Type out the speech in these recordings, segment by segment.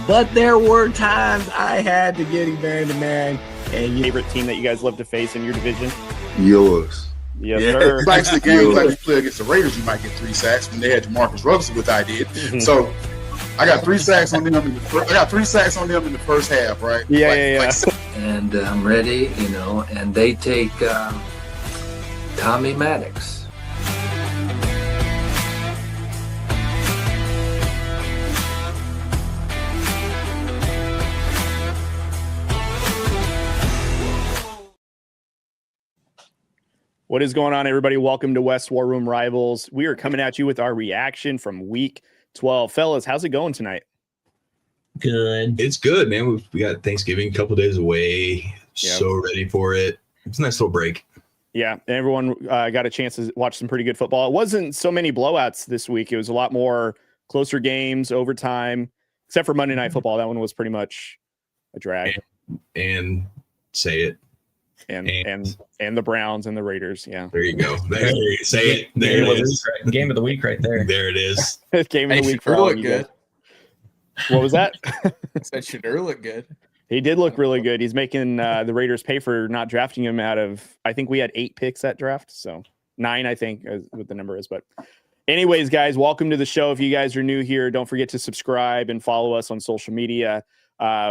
But there were times I had to get him man-to-man. And your favorite team that you guys love to face in your division? Yours. Yes, sir. It's like the games like you play against the Raiders, you might get 3 sacks. When they had Jamarcus Russell, which I did. So I got 3 sacks on them. In the first half, right? Yeah. And I'm ready, and they take Tommy Maddox. What is going on, everybody? Welcome to West War Room Rivals. We are coming at you with our reaction from Week 12. Fellas, how's it going tonight? Good. It's good, man. We got Thanksgiving a couple days away. Yep. So ready for it. It's a nice little break. Yeah, everyone got a chance to watch some pretty good football. It wasn't so many blowouts this week. It was a lot more closer games, overtime, except for Monday Night Football. That one was pretty much a drag. And say it. And the Browns and the Raiders. Yeah. There you go. There you say it. There it is. Game of the week right there. There it is. Game of the week for all of you guys. What was that? That Shedeur looked good. He did look really good. He's making the Raiders pay for not drafting him out of, I think we had 8 picks that draft. So 9, I think, is what the number is. But anyways, guys, welcome to the show. If you guys are new here, don't forget to subscribe and follow us on social media.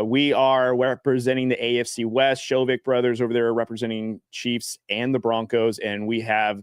We are representing the AFC West. Shovik brothers over there are representing Chiefs and the Broncos. And we have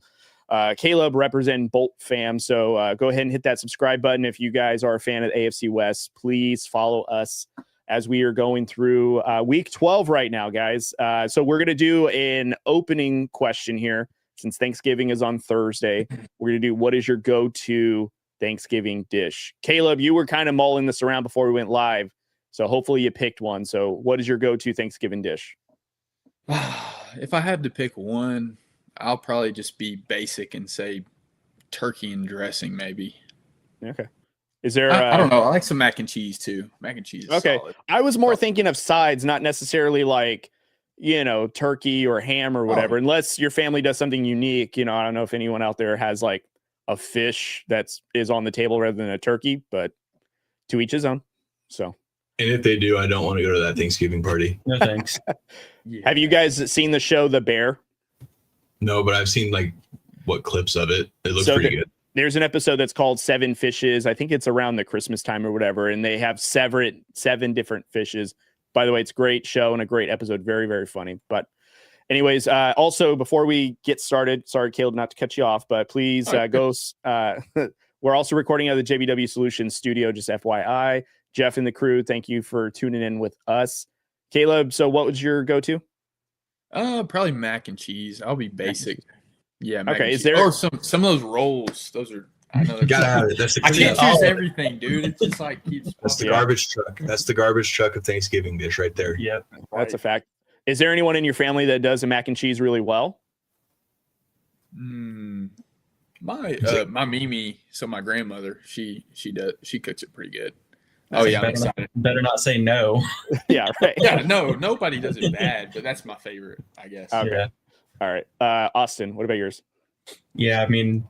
Caleb representing Bolt fam. So go ahead and hit that subscribe button. If you guys are a fan of the AFC West, please follow us as we are going through Week 12 right now, guys. So we're going to do an opening question here. Since Thanksgiving is on Thursday, we're going to do, what is your go-to Thanksgiving dish? Caleb, you were kind of mulling this around before we went live, so hopefully you picked one. So what is your go-to Thanksgiving dish? If I had to pick one, I'll probably just be basic and say turkey and dressing, maybe. Okay. Is there? I don't know. I like some mac and cheese too. Mac and cheese is okay. solid. I was more thinking of sides, not necessarily like, turkey or ham or whatever, unless your family does something unique. I don't know if anyone out there has like a fish is on the table rather than a turkey, but to each his own. So. And if they do, I don't want to go to that Thanksgiving party. No thanks. Yeah. Have you guys seen the show The Bear? No, but I've seen clips of it. It looks pretty good. There's an episode that's called 7 Fishes. I think it's around the Christmas time or whatever. And they have 7 different fishes. By the way, it's a great show and a great episode. Very, very funny. But anyways, also before we get started, sorry, Caleb, not to cut you off, but please go. We're also recording at the JBW Solutions studio, just FYI. Jeff and the crew, thank you for tuning in with us. Caleb, so what was your go-to? Probably mac and cheese. I'll be basic. Yeah. Mac Okay. and Is cheese. there Or some of those rolls? Those are. I know. Gotta have it. That's the I can't choose everything, dude. It just keeps. That's the garbage truck. That's the garbage truck of Thanksgiving dish right there. Yep. That's a fact. Is there anyone in your family that does a mac and cheese really well? My Mimi, so my grandmother, she cooks it pretty good. Oh yeah, I'm excited. Better not say no. Yeah, right. Yeah, no, nobody does it bad, but that's my favorite, I guess. Okay. Yeah. All right. Austin, what about yours? Yeah, I mean,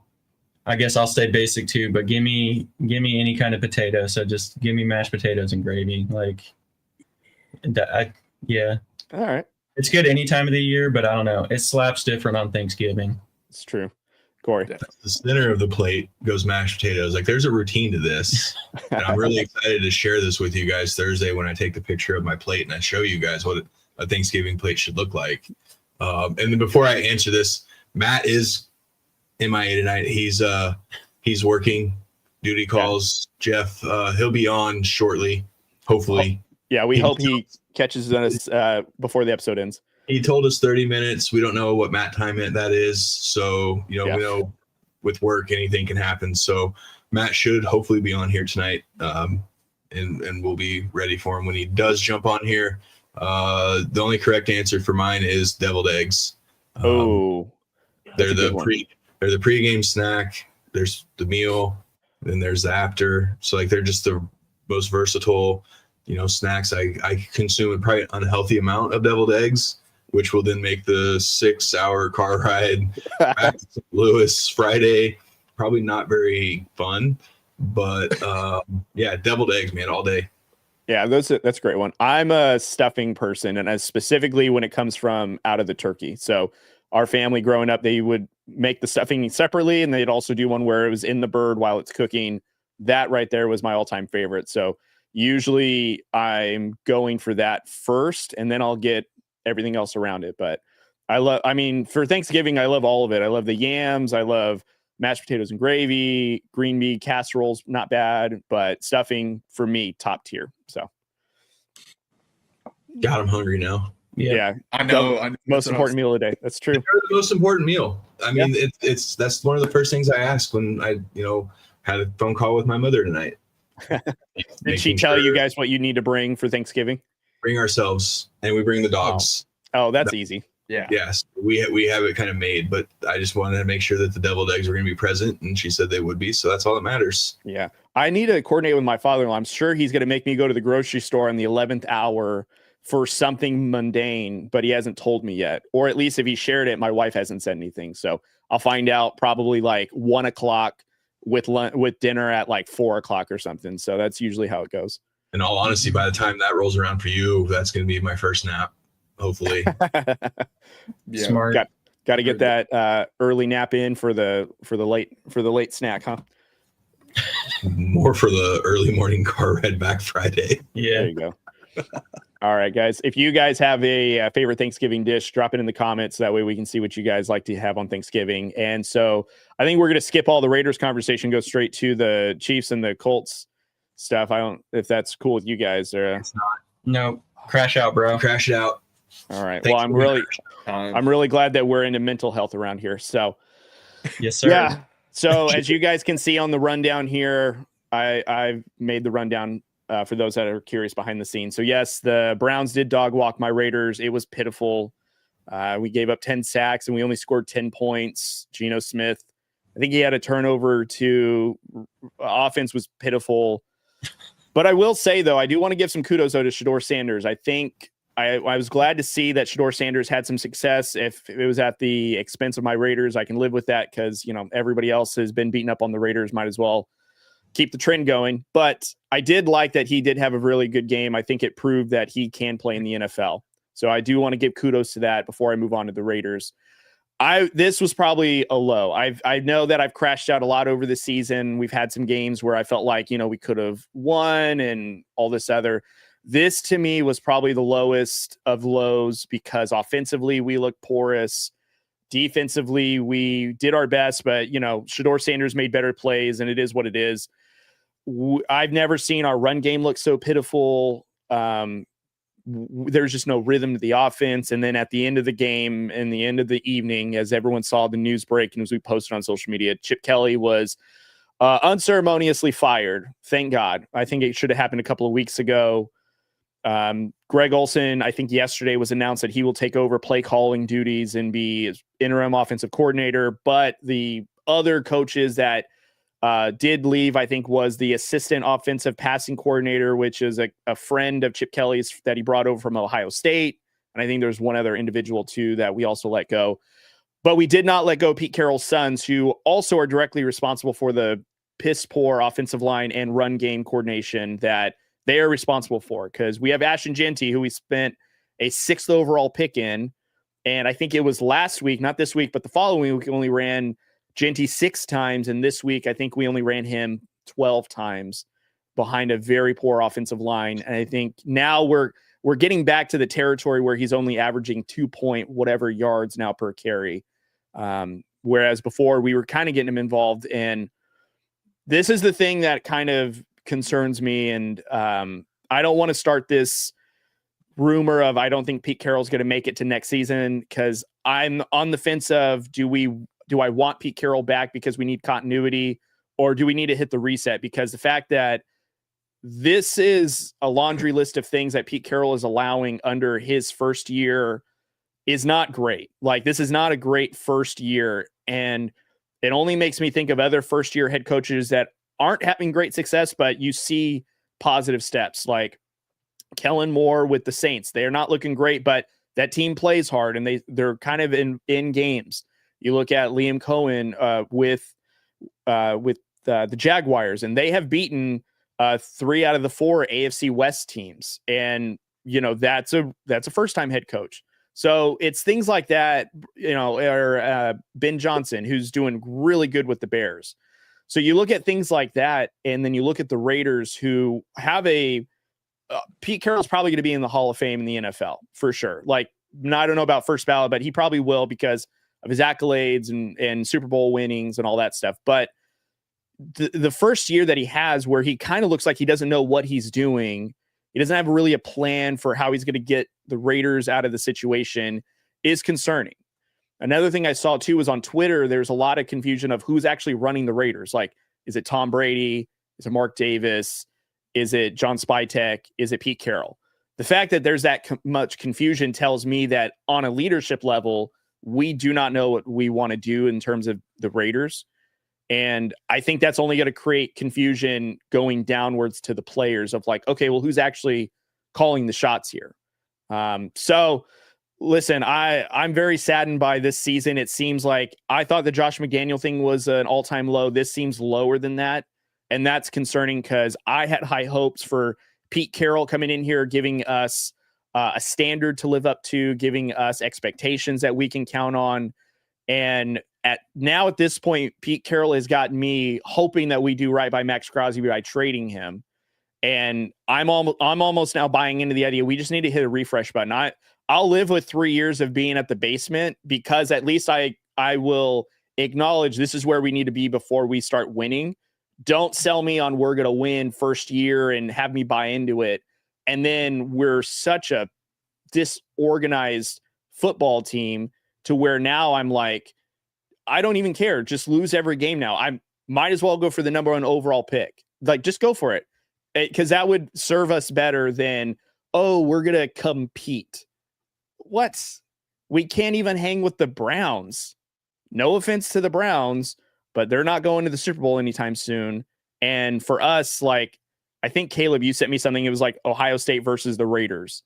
I guess I'll stay basic too, but give me any kind of potato. So just give me mashed potatoes and gravy. Yeah. All right. It's good any time of the year, but I don't know. It slaps different on Thanksgiving. It's true. Corey. The center of the plate goes mashed potatoes. There's a routine to this. And I'm really excited to share this with you guys Thursday when I take the picture of my plate and I show you guys what a Thanksgiving plate should look like. And then before I answer this, Matt is MIA tonight. He's working duty calls. Yeah. Jeff, he'll be on shortly, hopefully. Yeah, we hope he catches us before the episode ends. He told us 30 minutes. We don't know what Matt time that is. So, we know with work, anything can happen. So Matt should hopefully be on here tonight. And we'll be ready for him when he does jump on here. The only correct answer for mine is deviled eggs. They're the pregame snack. There's the meal, then there's the after. So they're just the most versatile, snacks. I consume a probably unhealthy amount of deviled eggs, which will then make the 6-hour car ride back to St. Louis Friday probably not very fun. But deviled eggs, man, all day. Yeah, that's a great one. I'm a stuffing person, and specifically when it comes from out of the turkey. So our family growing up, they would make the stuffing separately, and they'd also do one where it was in the bird while it's cooking. That right there was my all-time favorite. So usually I'm going for that first, and then I'll get everything else around it. But for Thanksgiving, I love all of it. I love the yams. I love mashed potatoes and gravy, green bean casseroles, not bad, but stuffing for me, top tier. So God, I'm hungry now. yeah. I know. Most important meal of the day. That's true. They're the most important meal. I mean, that's one of the first things I asked when I, had a phone call with my mother tonight. Did she tell you guys what you need to bring for Thanksgiving? Bring ourselves, and we bring the dogs. Oh, that's easy. Yeah. Yes, we have it kind of made, but I just wanted to make sure that the deviled eggs were going to be present, and she said they would be. So that's all that matters. Yeah, I need to coordinate with my father-in-law. I'm sure he's going to make me go to the grocery store in the 11th hour for something mundane, but he hasn't told me yet. Or at least if he shared it, my wife hasn't said anything. So I'll find out probably like 1 o'clock with dinner at like 4 o'clock or something. So that's usually how it goes. In all honesty, by the time that rolls around for you, that's going to be my first nap. Hopefully. Yeah. Smart. Got to get that early nap in for the late snack, huh? More for the early morning car ride back Friday. Yeah. There you go. All right, guys. If you guys have a favorite Thanksgiving dish, drop it in the comments. That way we can see what you guys like to have on Thanksgiving. And so I think we're going to skip all the Raiders conversation, go straight to the Chiefs and the Colts stuff. I don't if that's cool with you guys. Or It's not. No, crash out, bro. Crash it out. all right. Thanks Well, Time. I'm really glad that we're into mental health around here. So Yes, sir. yeah. So as you guys can see on the rundown here, I've made the rundown for those that are curious behind the scenes. So yes, the Browns did dog walk my Raiders. It was pitiful. We gave up 10 sacks and we only scored 10 points. Geno Smith, I think he had a turnover too. Offense was pitiful. But I will say, though, I do want to give some kudos to Shedeur Sanders. I think I was glad to see that Shedeur Sanders had some success. If it was at the expense of my Raiders, I can live with that because, everybody else has been beating up on the Raiders. Might as well keep the trend going. But I did like that he did have a really good game. I think it proved that he can play in the NFL. So I do want to give kudos to that before I move on to the Raiders. This was probably a low. I know that I've crashed out a lot over the season. We've had some games where I felt like, we could have won and all this other. This to me was probably the lowest of lows because offensively we looked porous. Defensively, we did our best, but Shedeur Sanders made better plays, and it is what it is. I've never seen our run game look so pitiful. There's just no rhythm to the offense. And then at the end of the game and the end of the evening, as everyone saw the news break and as we posted on social media, Chip Kelly was unceremoniously fired. Thank God. I think it should have happened a couple of weeks ago. Greg Olsen, I think yesterday was announced that he will take over play calling duties and be interim offensive coordinator. But the other coaches that did leave, I think, was the assistant offensive passing coordinator, which is a friend of Chip Kelly's that he brought over from Ohio State. And I think there's one other individual, too, that we also let go. But we did not let go Pete Carroll's sons, who also are directly responsible for the piss-poor offensive line and run game coordination that they are responsible for. Because we have Ashton Jeanty, who we spent a 6th overall pick in. And I think it was last week, not this week, but the following week, we only ran Jeanty 6 times. And this week, I think we only ran him 12 times behind a very poor offensive line. And I think now we're getting back to the territory where he's only averaging 2 point whatever yards now per carry. Whereas before we were kind of getting him involved. And this is the thing that kind of concerns me. And I don't want to start this rumor of I don't think Pete Carroll's going to make it to next season, because I'm on the fence of do I want Pete Carroll back because we need continuity, or do we need to hit the reset? Because the fact that this is a laundry list of things that Pete Carroll is allowing under his first year is not great. Like, this is not a great first year. And it only makes me think of other first year head coaches that aren't having great success, but you see positive steps, like Kellen Moore with the Saints. They're not looking great, but that team plays hard and they're kind of in games. You look at Liam Cohen with the Jaguars, and they have beaten 3 out of the 4 AFC West teams. And, that's a first time head coach. So it's things like that, or Ben Johnson, who's doing really good with the Bears. So you look at things like that, and then you look at the Raiders, who have Pete Carroll's probably going to be in the Hall of Fame in the NFL for sure. Like, I don't know about first ballot, but he probably will because of his accolades and Super Bowl winnings and all that stuff. But the first year that he has where he kind of looks like he doesn't know what he's doing, he doesn't have really a plan for how he's going to get the Raiders out of the situation, is concerning. Another thing I saw too was on Twitter, there's a lot of confusion of who's actually running the Raiders. Like, is it Tom Brady? Is it Mark Davis? Is it John Spytek? Is it Pete Carroll? The fact that there's that much confusion tells me that on a leadership level, we do not know what we want to do in terms of the Raiders. And I think that's only going to create confusion going downwards to the players of like, okay, well, who's actually calling the shots here? So listen, I'm very saddened by this season. It seems like I thought the Josh McDaniel thing was an all-time low. This seems lower than that. And that's concerning because I had high hopes for Pete Carroll coming in here, giving us a standard to live up to, giving us expectations that we can count on. And at this point, Pete Carroll has got me hoping that we do right by Max Crosby by trading him. And I'm almost now buying into the idea we just need to hit a refresh button. I'll live with 3 years of being at the basement because at least I will acknowledge this is where we need to be before we start winning. Don't sell me on we're going to win first year and have me buy into it. And then we're such a disorganized football team to where now I'm like, I don't even care. Just lose every game now. I might as well go for the number 1 overall pick. Like, just go for it. Because that would serve us better than, we're going to compete. What? We can't even hang with the Browns. No offense to the Browns, but they're not going to the Super Bowl anytime soon. And for us, like, I think, Caleb, you sent me something. It was like Ohio State versus the Raiders.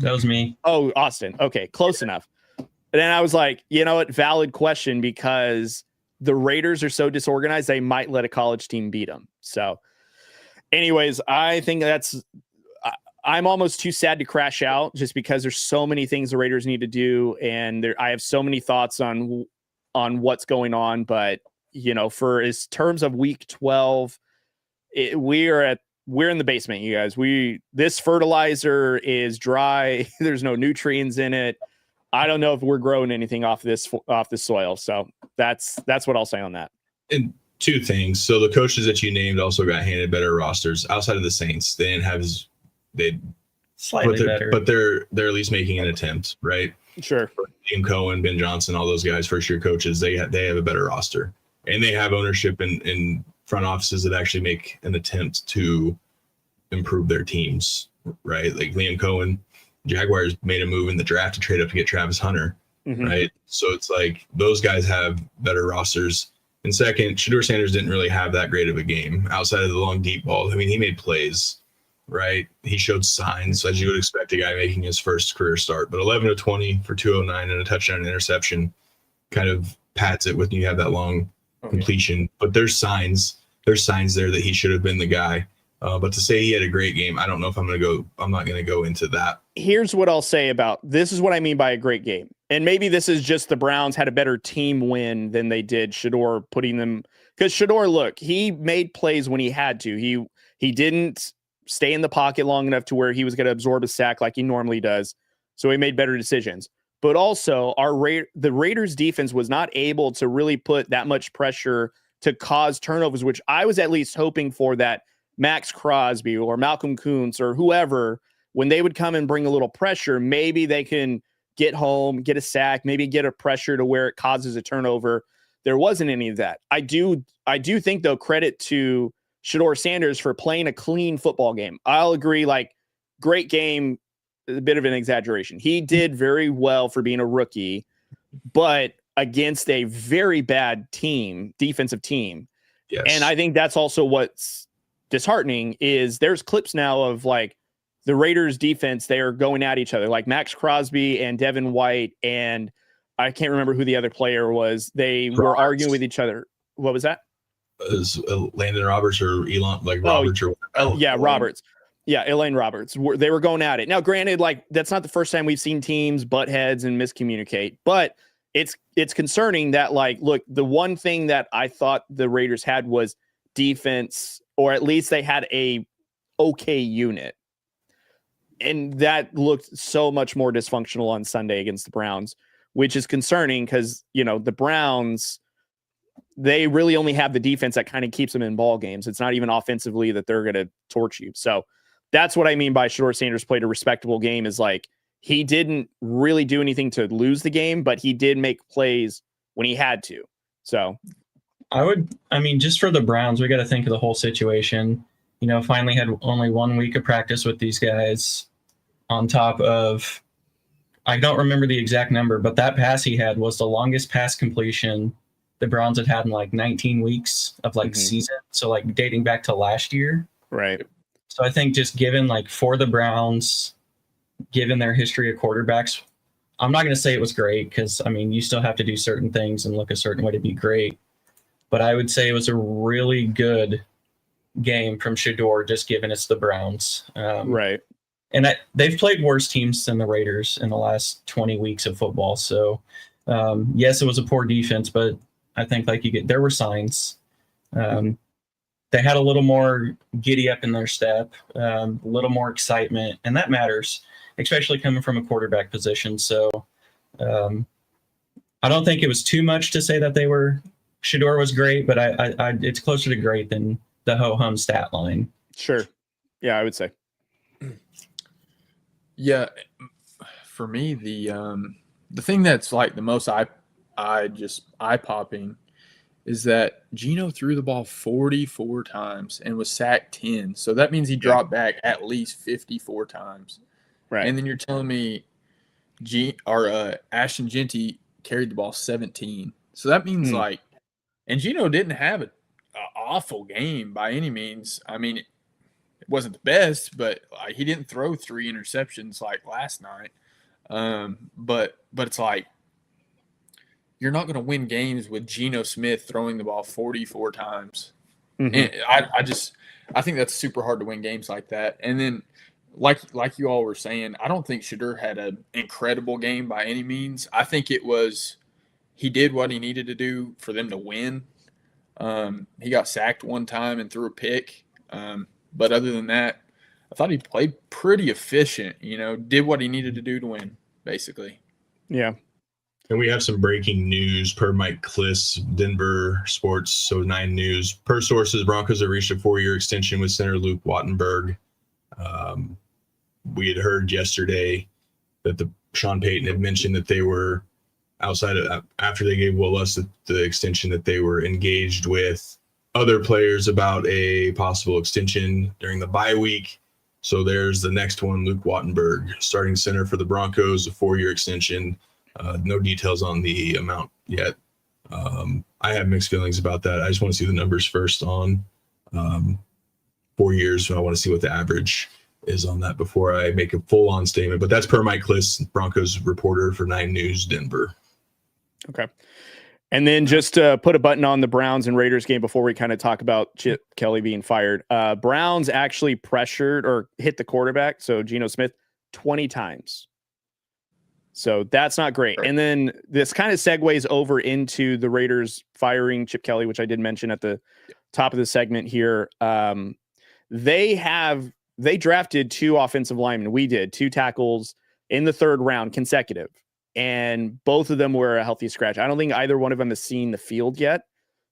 That was me. Oh, Austin. Okay, close enough. And then I was like, you know what? Valid question, because the Raiders are so disorganized, they might let a college team beat them. So anyways, I think I'm almost too sad to crash out just because there's so many things the Raiders need to do. And I have so many thoughts on what's going on. But, for as terms of week 12, we're in the basement, you guys. This fertilizer is dry. There's no nutrients in it. I don't know if we're growing anything off this soil. So that's what I'll say on that. And 2 things. So the coaches that you named also got handed better rosters outside of the Saints. They didn't have slightly better, but they're at least making an attempt, right? Sure. Liam Cohen, Ben Johnson, all those guys, first year coaches, they have a better roster, and they have ownership in front offices that actually make an attempt to improve their teams, right? Like Liam Cohen, Jaguars made a move in the draft to trade up to get Travis Hunter, right? So it's like those guys have better rosters. And second, Shedeur Sanders didn't really have that great of a game outside of the long deep ball. I mean, he made plays, right? He showed signs, as you would expect a guy making his first career start. But 11 of 20 for 209 and a touchdown and interception kind of pats it when you have that long completion. But there's signs there that he should have been the guy. But to say he had a great game, I don't know if I'm not going to go into that. Here's what I'll say about this is what I mean by a great game. And maybe this is just the Browns had a better team win than they did Shedeur putting them. Because Shedeur, look, he made plays when he had to. He didn't stay in the pocket long enough to where he was going to absorb a sack like he normally does. So he made better decisions. But also, the Raiders defense was not able to really put that much pressure to cause turnovers, which I was at least hoping for that Max Crosby or Malcolm Kuntz or whoever, when they would come and bring a little pressure, maybe they can get home, get a sack, maybe get a pressure to where it causes a turnover. There wasn't any of that. I do think, though, credit to Shedeur Sanders for playing a clean football game. I'll agree, like, great game, a bit of an exaggeration. He did very well for being a rookie, but against a very bad defensive team. Yes. And I think that's also what's disheartening is there's clips now of like the Raiders defense, they are going at each other, like Max Crosby and Devin White, and I can't remember who the other player was. They were arguing with each other. What was that? Landon Roberts or Elon, like Roberts or Roberts. Yeah, Elaine Roberts. They were going at it. Now, granted, like that's not the first time we've seen teams butt heads and miscommunicate, but it's concerning that, like, look, the one thing that I thought the Raiders had was defense, or at least they had a okay unit. And that looked so much more dysfunctional on Sunday against the Browns, which is concerning because, you know, the Browns, they really only have the defense that kind of keeps them in ball games. It's not even offensively that they're going to torch you. So that's what I mean by Shedeur Sanders played a respectable game, is like he didn't really do anything to lose the game, but he did make plays when he had to. So I mean, just for the Browns, we got to think of the whole situation. You know, finally had only 1 week of practice with these guys on top of, I don't remember the exact number, but that pass he had was the longest pass completion the Browns had in like 19 weeks of like season. So like dating back to last year. Right. So I think just given like for the Browns, given their history of quarterbacks, I'm not going to say it was great because, I mean, you still have to do certain things and look a certain way to be great. But I would say it was a really good game from Shedeur, just given it's the Browns. Right. And they've played worse teams than the Raiders in the last 20 weeks of football. So, yes, it was a poor defense, but I think there were signs. They had a little more giddy up in their step, a little more excitement, and that matters, especially coming from a quarterback position. So I don't think it was too much to say that Shedeur was great, but it's closer to great than the ho-hum stat line. Sure. Yeah, I would say. Yeah, for me, the thing that's like the most eye-popping is that Geno threw the ball 44 times and was sacked 10. So that means he dropped back at least 54 times. Right. And then you're telling me Ashton Genty carried the ball 17. So that means and Geno didn't have an awful game by any means. I mean, it wasn't the best, but he didn't throw 3 interceptions like last night. But it's like, you're not going to win games with Geno Smith throwing the ball 44 times. And I think that's super hard to win games like that. And then, like you all were saying, I don't think Shedeur had an incredible game by any means. I think it was he did what he needed to do for them to win. He got sacked one time and threw a pick. But other than that, I thought he played pretty efficient, did what he needed to do to win, basically. Yeah. And we have some breaking news per Mike Kliss, Denver Sports, so 9 News. Per sources, Broncos have reached a 4-year extension with center Luke Wattenberg. We had heard yesterday that Sean Payton had mentioned that they were after they gave Will Lutz the extension, that they were engaged with other players about a possible extension during the bye week. So there's the next one, Luke Wattenberg, starting center for the Broncos, a 4-year extension. No details on the amount yet. I have mixed feelings about that. I just want to see the numbers first on 4 years. So I want to see what the average is on that before I make a full-on statement. But that's per Mike Kliss, Broncos reporter for 9 News, Denver. Okay. And then just to put a button on the Browns and Raiders game before we kind of talk about Chip Kelly being fired. Browns actually pressured or hit the quarterback, so Geno Smith, 20 times. So that's not great. And then this kind of segues over into the Raiders firing Chip Kelly, which I did mention at the top of the segment here. They drafted 2 offensive linemen. We did 2 tackles in the 3rd round consecutive. And both of them were a healthy scratch. I don't think either one of them has seen the field yet,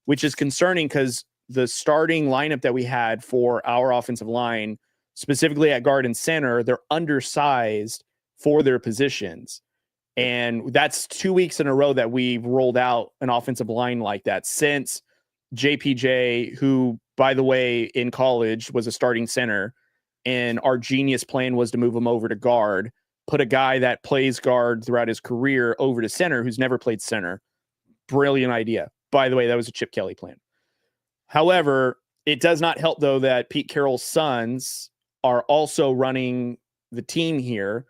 which is concerning because the starting lineup that we had for our offensive line, specifically at guard and center, they're undersized for their positions. And that's 2 weeks in a row that we've rolled out an offensive line like that since JPJ, who, by the way, in college was a starting center. And our genius plan was to move him over to guard, put a guy that plays guard throughout his career over to center who's never played center. Brilliant idea. By the way, that was a Chip Kelly plan. However, it does not help, though, that Pete Carroll's sons are also running the team here.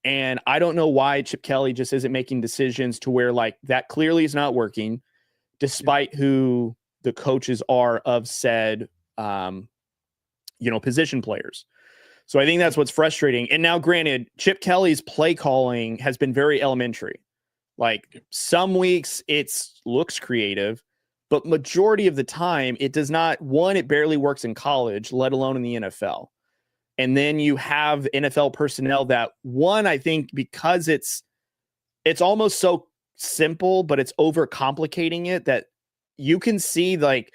And I don't know why Chip Kelly just isn't making decisions to where, like, that clearly is not working, despite who the coaches are of said, position players. So I think that's what's frustrating. And now, granted, Chip Kelly's play calling has been very elementary. Like some weeks it looks creative, but majority of the time it does not. One, it barely works in college, let alone in the NFL. And then you have NFL personnel that, one, I think because it's almost so simple, but it's overcomplicating it, that you can see like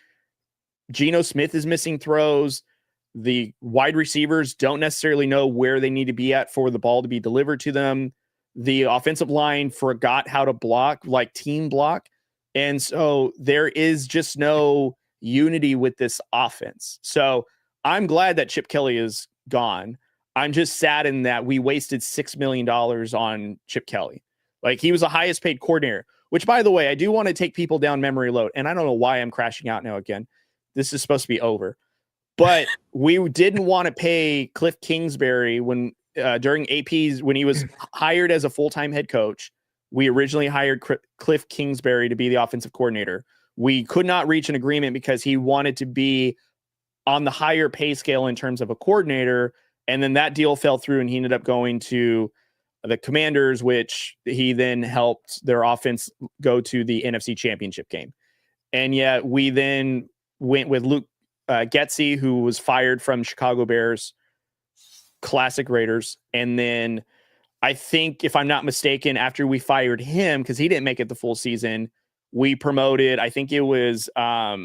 Geno Smith is missing throws. The wide receivers don't necessarily know where they need to be at for the ball to be delivered to them. The offensive line forgot how to block, like team block. And so there is just no unity with this offense. So I'm glad that Chip Kelly is gone. I'm just saddened that we wasted $6 million on Chip Kelly. Like, he was the highest paid coordinator, which, by the way, I do want to take people down memory lane. And I don't know why I'm crashing out now again. This is supposed to be over. But we didn't want to pay Cliff Kingsbury when during AP's, when he was hired as a full-time head coach. We originally hired Cliff Kingsbury to be the offensive coordinator. We could not reach an agreement because he wanted to be on the higher pay scale in terms of a coordinator. And then that deal fell through and he ended up going to the Commanders, which he then helped their offense go to the NFC Championship game. And yet we then went with Luke Getsy, who was fired from Chicago Bears, classic Raiders. And then I think, if I'm not mistaken, after we fired him, because he didn't make it the full season, we promoted, I think it was, I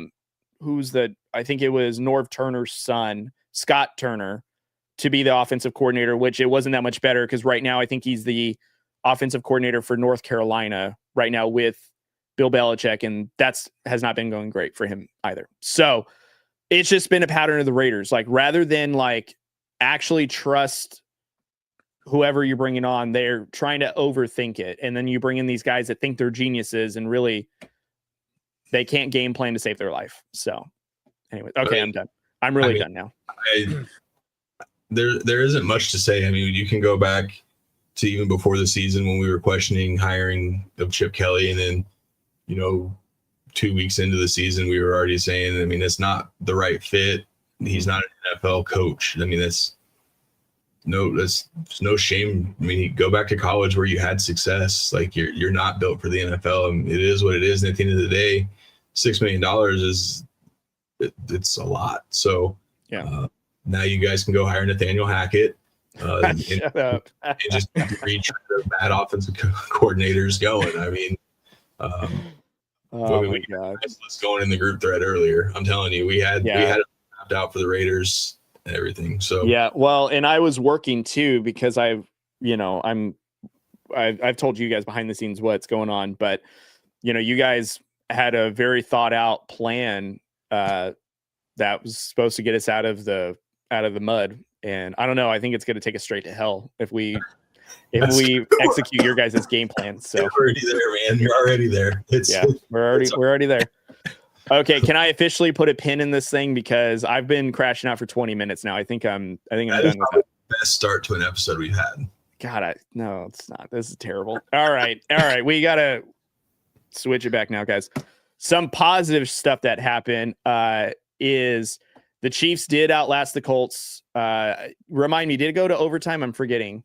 think it was Norv Turner's son, Scott Turner, to be the offensive coordinator, which it wasn't that much better because right now I think he's the offensive coordinator for North Carolina right now with Bill Belichick, and has not been going great for him either. So it's just been a pattern of the Raiders. Like, rather than like actually trust whoever you're bringing on, they're trying to overthink it. And then you bring in these guys that think they're geniuses and really they can't game plan to save their life. So anyway, okay, I'm done. I'm really done now. There isn't much to say. I mean, you can go back to even before the season when we were questioning hiring of Chip Kelly. And then, 2 weeks into the season, we were already saying, I mean, it's not the right fit. He's not an NFL coach. I mean, that's no shame. I mean, go back to college where you had success. Like, you're not built for the NFL. I mean, it is what it is. And at the end of the day, $6 million it's a lot. So yeah. Now you guys can go hire Nathaniel Hackett and just reach the bad offensive coordinators going. I mean, let's go in the group thread earlier. I'm telling you, we had it mapped out for the Raiders and everything. So yeah, well, and I was working too because I've told you guys behind the scenes what's going on, but you guys had a very thought out plan that was supposed to get us out of the mud, and I don't know. I think it's going to take us straight to hell if we execute your guys' game plan. So you're already there, man. You're already there. We're already there. Okay, can I officially put a pin in this thing because I've been crashing out for 20 minutes now. I think I'm done with that. Best start to an episode we've had. God, no, it's not. This is terrible. All right. We gotta switch it back now, guys. Some positive stuff that happened is the Chiefs did outlast the Colts. Remind me, did it go to overtime? I'm forgetting.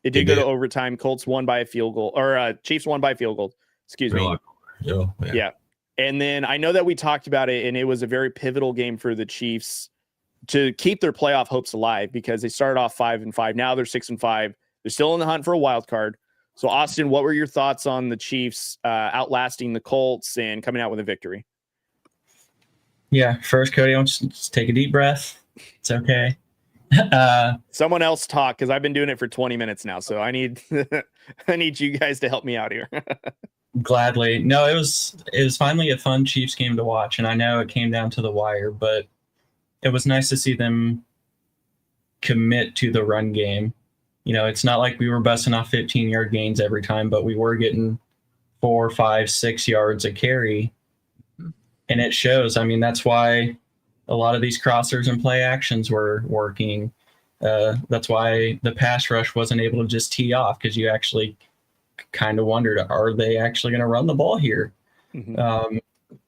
It did go to overtime. Colts won by a field goal, or Chiefs won by a field goal. Excuse me. Yeah. And then I know that we talked about it, and it was a very pivotal game for the Chiefs to keep their playoff hopes alive because they started off 5-5. Now they're 6-5. They're still in the hunt for a wild card. So, Austin, what were your thoughts on the Chiefs outlasting the Colts and coming out with a victory? Yeah, first, Cody, I want you to just take a deep breath. It's okay. Someone else talk because I've been doing it for 20 minutes now. So I need you guys to help me out here. Gladly. No, it was finally a fun Chiefs game to watch, and I know it came down to the wire, but it was nice to see them commit to the run game. It's not like we were busting off 15-yard gains every time, but we were getting 4, 5, 6 yards a carry, and it shows. I mean, that's why a lot of these crossers and play actions were working. That's why the pass rush wasn't able to just tee off because you actually kind of wondered, are they actually going to run the ball here? Mm-hmm.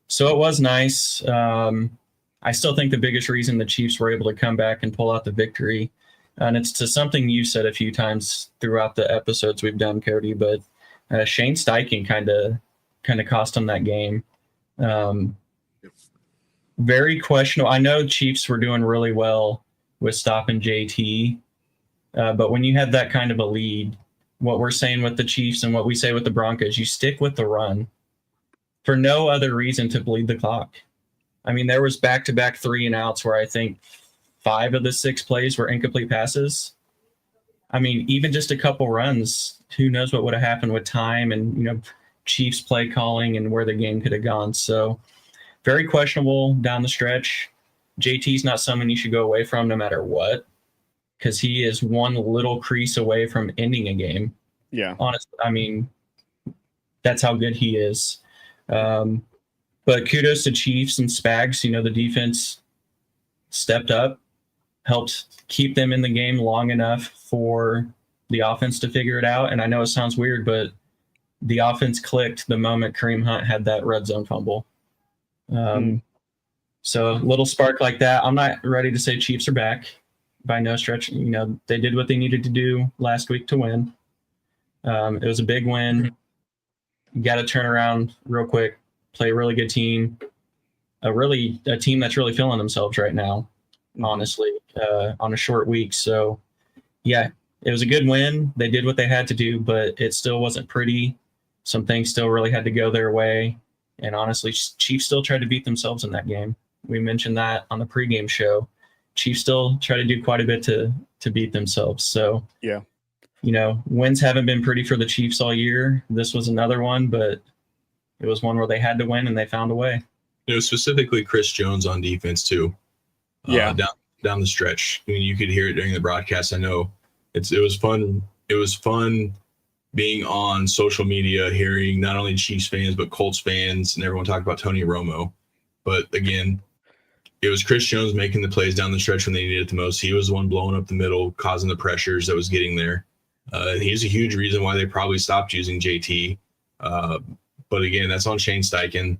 So it was nice. I still think the biggest reason the Chiefs were able to come back and pull out the victory, and it's to something you said a few times throughout the episodes we've done, Cody, but Shane Steichen kind of cost them that game. Very questionable. I know Chiefs were doing really well with stopping JT, but when you had that kind of a lead, what we're saying with the Chiefs and what we say with the Broncos, you stick with the run for no other reason to bleed the clock. I mean, there was back-to-back 3-and-outs where I think 5 of the 6 plays were incomplete passes. I mean, even just a couple runs, who knows what would have happened with time and, Chiefs play calling and where the game could have gone. So very questionable down the stretch. JT's not someone you should go away from no matter what, because he is one little crease away from ending a game. Yeah. Honestly, I mean, that's how good he is. But kudos to Chiefs and Spags. The defense stepped up, helped keep them in the game long enough for the offense to figure it out. And I know it sounds weird, but the offense clicked the moment Kareem Hunt had that red zone fumble. So a little spark like that. I'm not ready to say Chiefs are back by no stretch. They did what they needed to do last week to win. It was a big win. You got to turn around real quick, play a really good team, a team that's really feeling themselves right now, honestly, on a short week. So, yeah, it was a good win. They did what they had to do, but it still wasn't pretty. Some things still really had to go their way. And honestly, Chiefs still tried to beat themselves in that game. We mentioned that on the pregame show. Chiefs still try to do quite a bit to beat themselves. So, yeah, wins haven't been pretty for the Chiefs all year. This was another one, but it was one where they had to win and they found a way. Specifically Chris Jones on defense too. Yeah, down the stretch. I mean, you could hear it during the broadcast. I know it was fun. It was fun being on social media, hearing not only Chiefs fans but Colts fans and everyone talk about Tony Romo. But again, it was Chris Jones making the plays down the stretch when they needed it the most. He was the one blowing up the middle, causing the pressures that was getting there. He's a huge reason why they probably stopped using JT. But again, that's on Shane Steichen.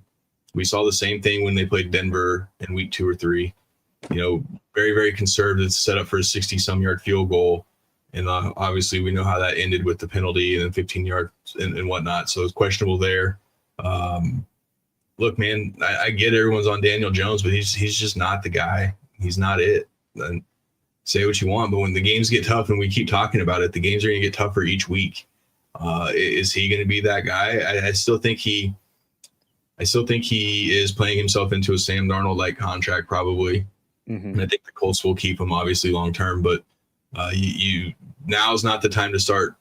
We saw the same thing when they played Denver in week 2 or 3. Very, very conservative, set up for a 60-some yard field goal. And obviously we know how that ended with the penalty and then 15 yards and whatnot. So it's questionable there. Look, man, I get everyone's on Daniel Jones, but he's just not the guy. He's not it. And say what you want, but when the games get tough and we keep talking about it, the games are going to get tougher each week. Is he going to be that guy? I still think he is playing himself into a Sam Darnold-like contract probably. And I think the Colts will keep him obviously long term, but now is not the time to start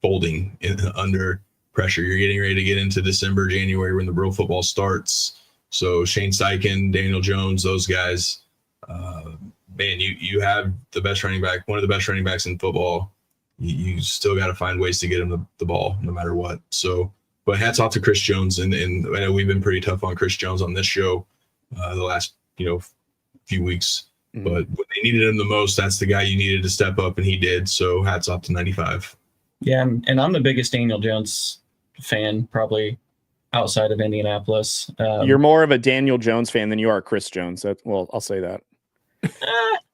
folding under pressure. You're getting ready to get into December, January when the real football starts. So Shane Steichen, Daniel Jones, those guys, man, you have the best running back, one of the best running backs in football. You still got to find ways to get him the ball no matter what. So, but hats off to Chris Jones. And I know we've been pretty tough on Chris Jones on this show the last, few weeks. But when they needed him the most, that's the guy you needed to step up, and he did. So hats off to 95. Yeah, and I'm the biggest Daniel Jones fan probably outside of Indianapolis. You're more of a Daniel Jones fan than you are Chris Jones. I'll say that.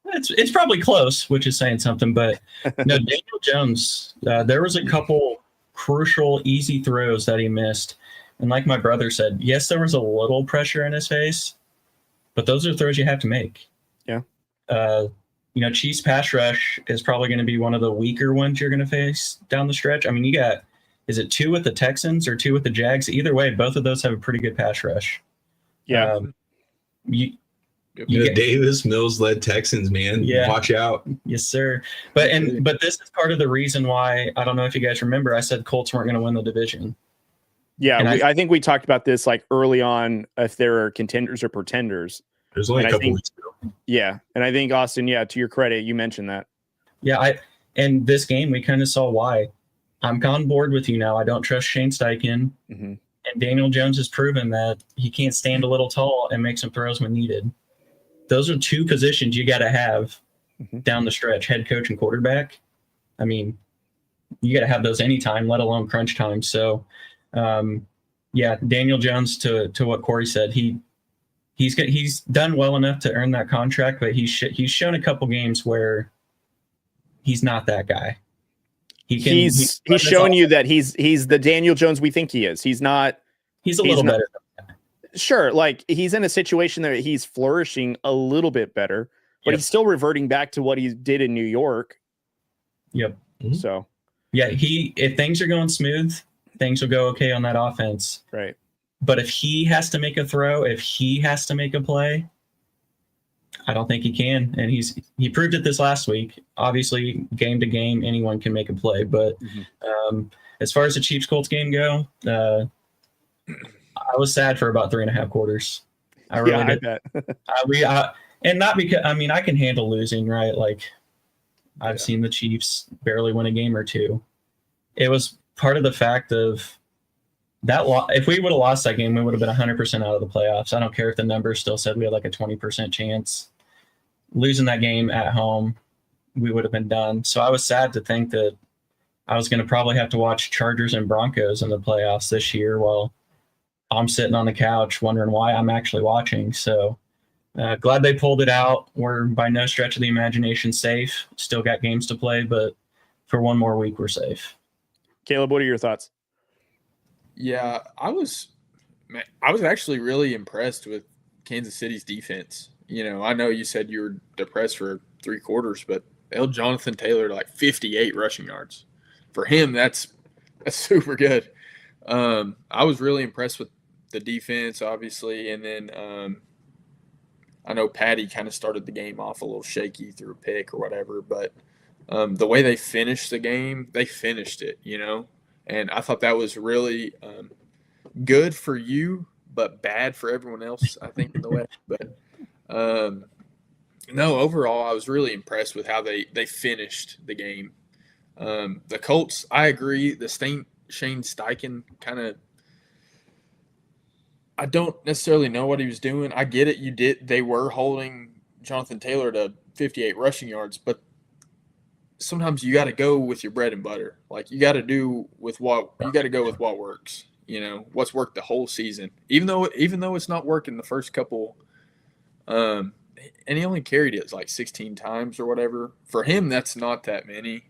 It's probably close, which is saying something. But no, Daniel Jones, there was a couple crucial, easy throws that he missed. And like my brother said, yes, there was a little pressure in his face, but those are throws you have to make. Yeah. Chiefs pass rush is probably going to be one of the weaker ones you're going to face down the stretch. I mean, you got, is it 2 with the Texans or 2 with the Jags? Either way, both of those have a pretty good pass rush. Yeah. The Davis Mills led Texans, man. Yeah. Watch out. Yes, sir. But this is part of the reason why, I don't know if you guys remember, I said Colts weren't going to win the division. Yeah, I think we talked about this like early on, if there are contenders or pretenders. There's only a couple weeks ago. Yeah, and I think, Austin, to your credit, you mentioned that. Yeah, and this game, we kind of saw why. I'm on board with you now. I don't trust Shane Steichen. Mm-hmm. And Daniel Jones has proven that he can't stand a little tall and make some throws when needed. Those are 2 positions you got to have down the stretch, head coach and quarterback. I mean, you got to have those anytime, let alone crunch time. So, Yeah, Daniel Jones, to what Corey said, he's done well enough to earn that contract, but he's shown a couple games where he's not that guy. He's shown you that he's the Daniel Jones we think he is. He's not. He's a little better. Sure, like he's in a situation that he's flourishing a little bit better, but he's still reverting back to what he did in New York. Yep. So yeah, if things are going smooth, things will go okay on that offense. Right. But if he has to make a throw, if he has to make a play, I don't think he can. And he proved it this last week. Obviously, game to game, anyone can make a play. But as far as the Chiefs-Colts game go, I was sad for about 3.5 quarters. I really did. I bet. And not because, I can handle losing, right? Like, I've seen the Chiefs barely win a game or two. It was part of the fact of that. If we would have lost that game, we would have been 100% out of the playoffs. I don't care if the numbers still said we had like a 20% chance. Losing that game at home, we would have been done. So I was sad to think that I was going to probably have to watch Chargers and Broncos in the playoffs this year while I'm sitting on the couch wondering why I'm actually watching. So glad they pulled it out. We're by no stretch of the imagination safe. Still got games to play, but for one more week, we're safe. Caleb, what are your thoughts? Yeah, I was actually really impressed with Kansas City's defense. I know you said you were depressed for 3 quarters, but they held Jonathan Taylor to like 58 rushing yards. For him, that's super good. I was really impressed with the defense, obviously, and then I know Patty kind of started the game off a little shaky through a pick or whatever, but the way they finished the game, they finished it, and I thought that was really good for you, but bad for everyone else, I think, in the West. But no, overall, I was really impressed with how they finished the game. The Colts, I agree. The Shane Steichen kind of, I don't necessarily know what he was doing. I get it. They were holding Jonathan Taylor to 58 rushing yards, but sometimes you got to go with your bread and butter. Like you got to go with what works, what's worked the whole season, even though it's not working the first couple, and he only carried it like 16 times or whatever. For him, that's not that many.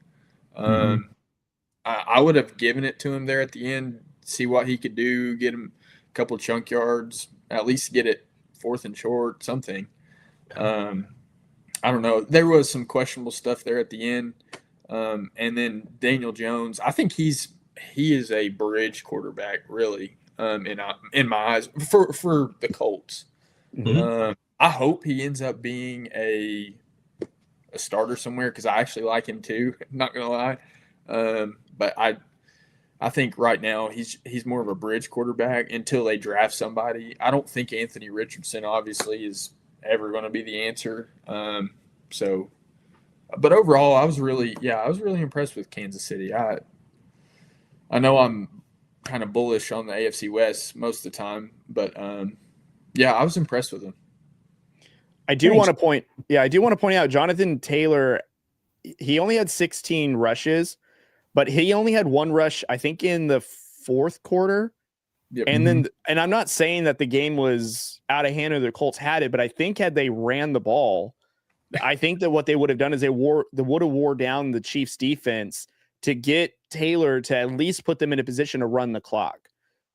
I would have given it to him there at the end, see what he could do, get him a couple chunk yards, at least get it 4th and short, something. I don't know. There was some questionable stuff there at the end. And then Daniel Jones, I think he is a bridge quarterback, really, in my eyes, for the Colts. I hope he ends up being a starter somewhere because I actually like him too. Not gonna lie, but I think right now he's more of a bridge quarterback until they draft somebody. I don't think Anthony Richardson obviously is ever going to be the answer. But overall, I was really impressed with Kansas City. I know I'm kind of bullish on the AFC West most of the time, but I was impressed with them. I do want to point out Jonathan Taylor, he only had 16 rushes, but he only had 1 rush, I think, in the 4th quarter. Yep. And I'm not saying that the game was out of hand or the Colts had it, but I think had they ran the ball, I think that what they would have done is they would have wore down the Chiefs defense to get Taylor to at least put them in a position to run the clock.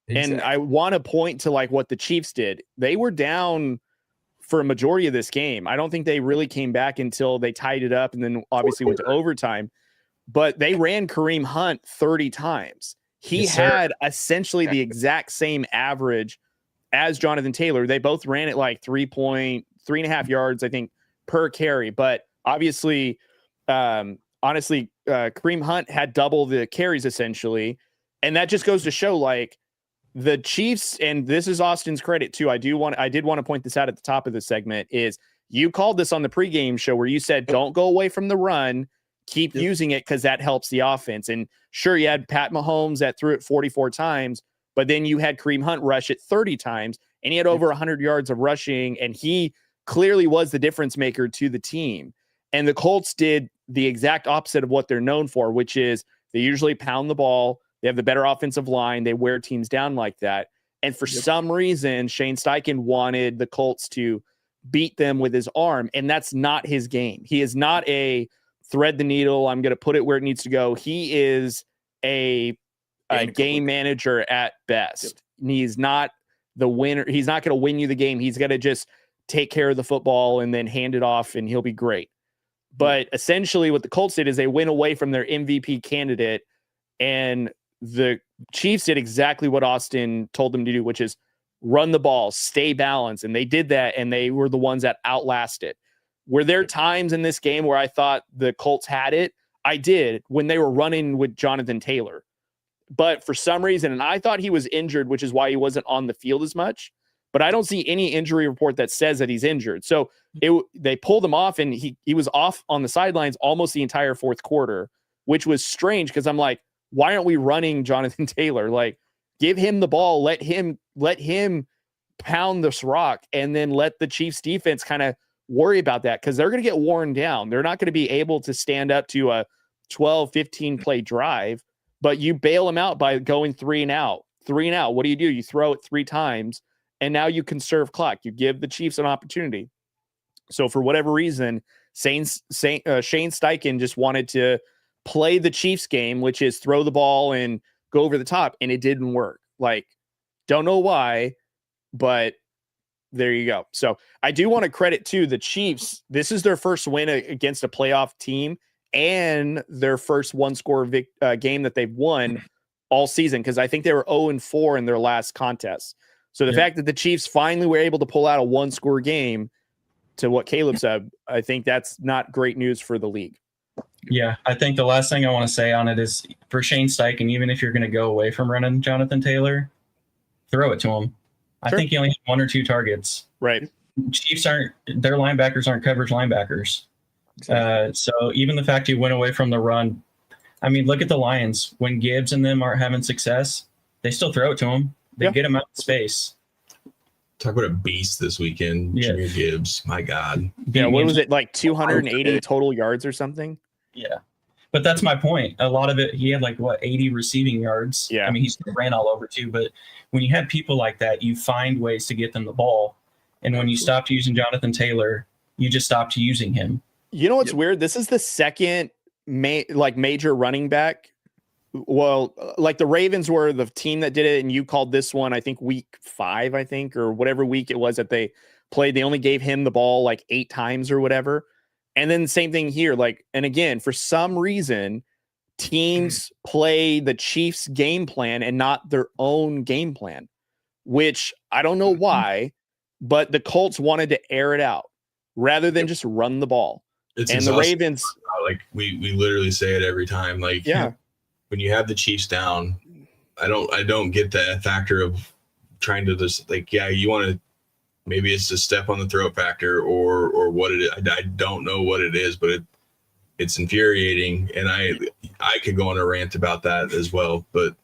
Exactly. And I want to point to like what the Chiefs did. They were down for a majority of this game. I don't think they really came back until they tied it up and then obviously went to overtime. But they ran Kareem Hunt 30 times. He had essentially the exact same average as Jonathan Taylor. They both ran it like 3.5 yards, I think, per carry. But obviously, Kareem Hunt had double the carries essentially. And that just goes to show like the Chiefs, and this is Austin's credit too. I did want to point this out at the top of the segment is you called this on the pregame show where you said, don't go away from the run. Keep using it because that helps the offense. And sure, you had Pat Mahomes that threw it 44 times, but then you had Kareem Hunt rush it 30 times, and he had over 100 yards of rushing, and he clearly was the difference maker to the team. And the Colts did the exact opposite of what they're known for, which is they usually pound the ball. They have the better offensive line. They wear teams down like that. And for some reason, Shane Steichen wanted the Colts to beat them with his arm, and that's not his game. He is not a thread the needle, I'm going to put it where it needs to go. He is a game manager at best. He's not the winner. He's not going to win you the game. He's going to just take care of the football and then hand it off, and he'll be great. But essentially what the Colts did is they went away from their MVP candidate, and the Chiefs did exactly what Austin told them to do, which is run the ball, stay balanced. And they did that, and they were the ones that outlasted. Were there times in this game where I thought the Colts had it? I did, when they were running with Jonathan Taylor. But for some reason, and I thought he was injured, which is why he wasn't on the field as much, but I don't see any injury report that says that he's injured. So they pulled him off, and he was off on the sidelines almost the entire fourth quarter, which was strange because I'm like, why aren't we running Jonathan Taylor? Like, give him the ball, let him pound this rock, and then let the Chiefs defense kind of worry about that, because they're going to get worn down. They're not going to be able to stand up to a 12, 15 play drive, but you bail them out by going 3 and out. What do? You throw it 3 times, and now you conserve clock. You give the Chiefs an opportunity. So for whatever reason, Shane Steichen just wanted to play the Chiefs game, which is throw the ball and go over the top, and it didn't work. Like, don't know why, but there you go. So I do want to credit to the Chiefs. This is their first win against a playoff team and their first one-score game that they've won all season, because I think they were 0-4 in their last contest. So the fact that the Chiefs finally were able to pull out a one-score game, to what Caleb said, I think that's not great news for the league. Yeah, I think the last thing I want to say on it is for Shane Steichen, even if you're going to go away from running Jonathan Taylor, throw it to him. I think he only had 1 or 2 targets. Right. Chiefs their linebackers aren't coverage linebackers. Exactly. So even the fact he went away from the run, I mean, look at the Lions. When Gibbs and them aren't having success, they still throw it to him. They get him out of space. Talk about a beast this weekend, Jimmy Gibbs. My God. Yeah, what was it, like 280 total yards or something? Yeah. But that's my point. A lot of it, he had 80 receiving yards. Yeah. I mean, he ran all over too. But when you have people like that, you find ways to get them the ball. And when you stopped using Jonathan Taylor, you just stopped using him. You know what's weird? This is the second major running back. Well, like the Ravens were the team that did it, and you called this one, I think, week 5, or whatever week it was that they played. They only gave him the ball 8 times or whatever. And then same thing here. And again, for some reason, teams play the Chiefs game plan and not their own game plan, which I don't know why, but the Colts wanted to air it out rather than just run the ball. It's and the Ravens, we literally say it every time. When you have the Chiefs down, I don't get that factor of trying to just you want to, maybe it's a step on the throat factor or what it is. I don't know what it is, but it's infuriating, and I could go on a rant about that as well. But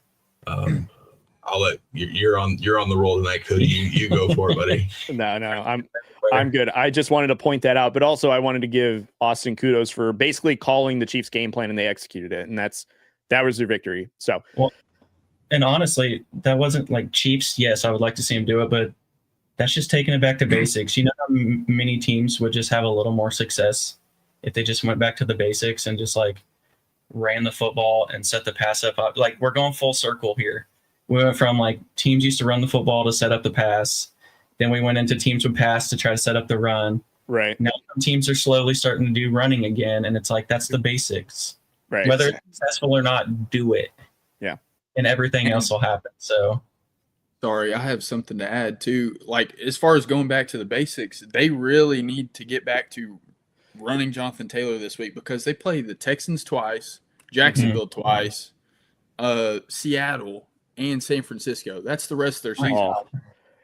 I'll let you're on the roll tonight, Cody. You go for it, buddy. No, I'm good. I just wanted to point that out, but also I wanted to give Austin kudos for basically calling the Chiefs game plan, and they executed it, and that was their victory. So, well, and honestly, that wasn't Chiefs. Yes, I would like to see them do it, but that's just taking it back to basics. You know how many teams would just have a little more success if they just went back to the basics and just ran the football and set the pass up. We're going full circle here. We went from teams used to run the football to set up the pass. Then we went into teams would pass to try to set up the run. Right. Now teams are slowly starting to do running again. And it's that's the basics. Right. Whether it's successful or not, do it. Yeah. And everything else will happen. So. Sorry, I have something to add too. As far as going back to the basics, they really need to get back to running Jonathan Taylor this week, because they play the Texans twice, Jacksonville twice, Seattle, and San Francisco. That's the rest of their season. Oh.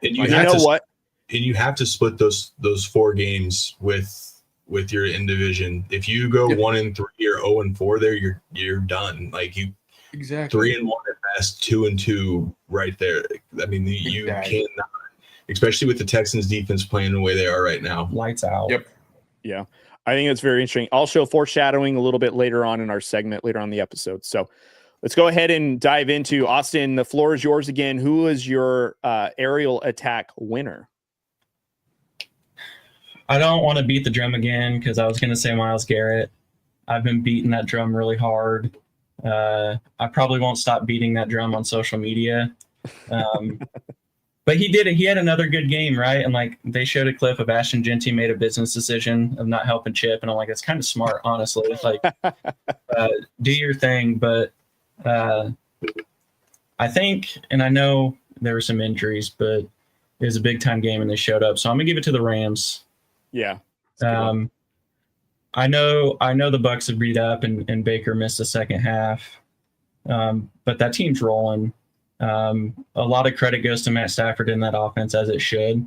And you know what? And you have to split those 4 games with your in division. If you go 1-3 or 0-4 there, you're done. Exactly 3-1 at best, 2-2 right there. I mean, you cannot, especially with the Texans defense playing the way they are right now. Lights out. Yep. Yeah. I think it's very interesting. I'll show foreshadowing a little bit later on in our segment, later on in the episode. So Let's go ahead and dive into Austin. The floor is yours again. Who is your aerial attack winner? I don't want to beat the drum again because I was going to say Myles Garrett. I've been beating that drum really hard. I probably won't stop beating that drum on social media. But he did it. He had another good game, right? And like they showed a clip of Ashton Genty made a business decision of not helping Chip, and I'm like, it's kind of smart, honestly. It's like, do your thing. But I think, and I know there were some injuries, but it was a big time game, and they showed up. So I'm gonna give it to the Rams. Yeah. I know the Bucs have beat up, and Baker missed the second half, but that team's rolling. A lot of credit goes to Matt Stafford in that offense, as it should.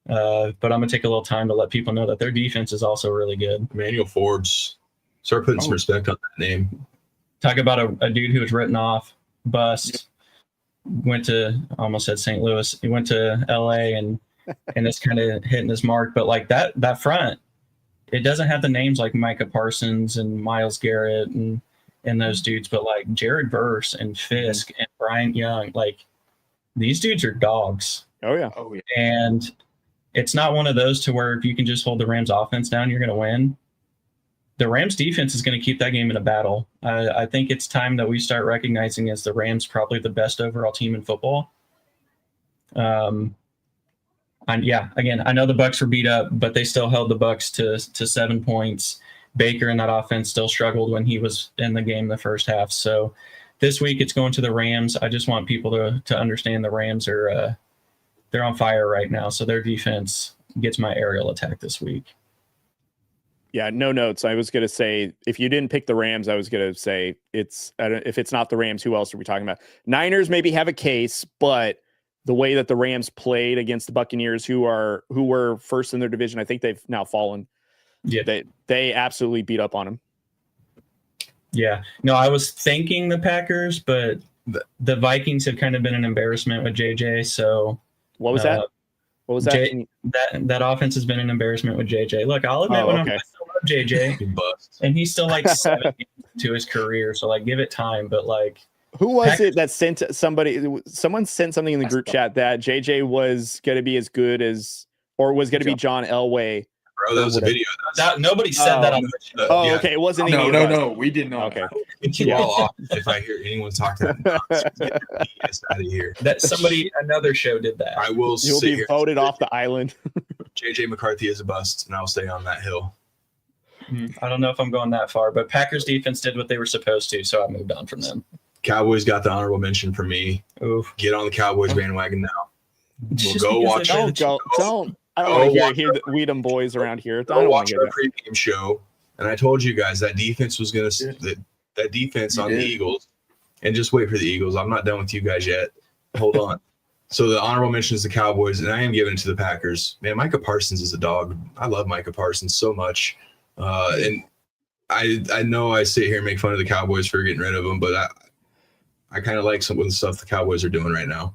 But I'm going to take a little time to let people know that their defense is also really good. Emmanuel Forbes. Start putting some respect on that name. Talk about a dude who was written off, bust, went to, almost said St. Louis. He went to L.A. and it's kind of hitting his mark. But like that front, it doesn't have the names like Micah Parsons and Myles Garrett and those dudes, but like Jared Verse and Fisk and Bryant Young, like these dudes are dogs. Oh yeah. And it's not one of those to where if you can just hold the Rams offense down, you're going to win. The Rams defense is going to keep that game in a battle. I think it's time that we start recognizing as the Rams probably the best overall team in football. And yeah, again, I know the Bucs were beat up, but they still held the Bucs to 7 points. Baker in that offense still struggled when he was in the game the first half. So this week it's going to the Rams. I just want people to understand the Rams are they're on fire right now. So their defense gets my aerial attack this week. Yeah, no notes. I was going to say, if you didn't pick the Rams, I was going to say if it's not the Rams, who else are we talking about? Niners maybe have a case, but the way that the Rams played against the Buccaneers, who were first in their division, I think they've now fallen. Yeah, they absolutely beat up on them. Yeah. No, I was thinking the Packers, but the Vikings have kind of been an embarrassment with JJ. So what was that? What was that? That offense has been an embarrassment with JJ. Look, I'll admit I still love JJ, and he's still like 7 games to his career. So like, give it time. But like, who was it that sent someone sent something in the group chat that JJ was going to be as good as, or was going to be John Elway? Bro, that was a video. Nobody said that on the show. Oh, yeah. Okay. It wasn't. No, we didn't know. Okay. If I hear anyone talk to that, get out of here. That another show did that. I will. You'll be voted off the island. JJ McCarthy is a bust, and I'll stay on that hill. I don't know if I'm going that far, but Packers defense did what they were supposed to, so I moved on from them. Cowboys got the honorable mention for me. Oof. Get on the Cowboys bandwagon now. We'll go watch. Don't. I don't want to hear the Weedham boys around here. I don't watch our pregame show, and I told you guys that defense was going to that defense on the Eagles, and just wait for the Eagles. I'm not done with you guys yet. Hold on. So the honorable mention is the Cowboys, and I am giving it to the Packers. Man, Micah Parsons is a dog. I love Micah Parsons so much, and I know I sit here and make fun of the Cowboys for getting rid of him, but I kind of like some of the stuff the Cowboys are doing right now.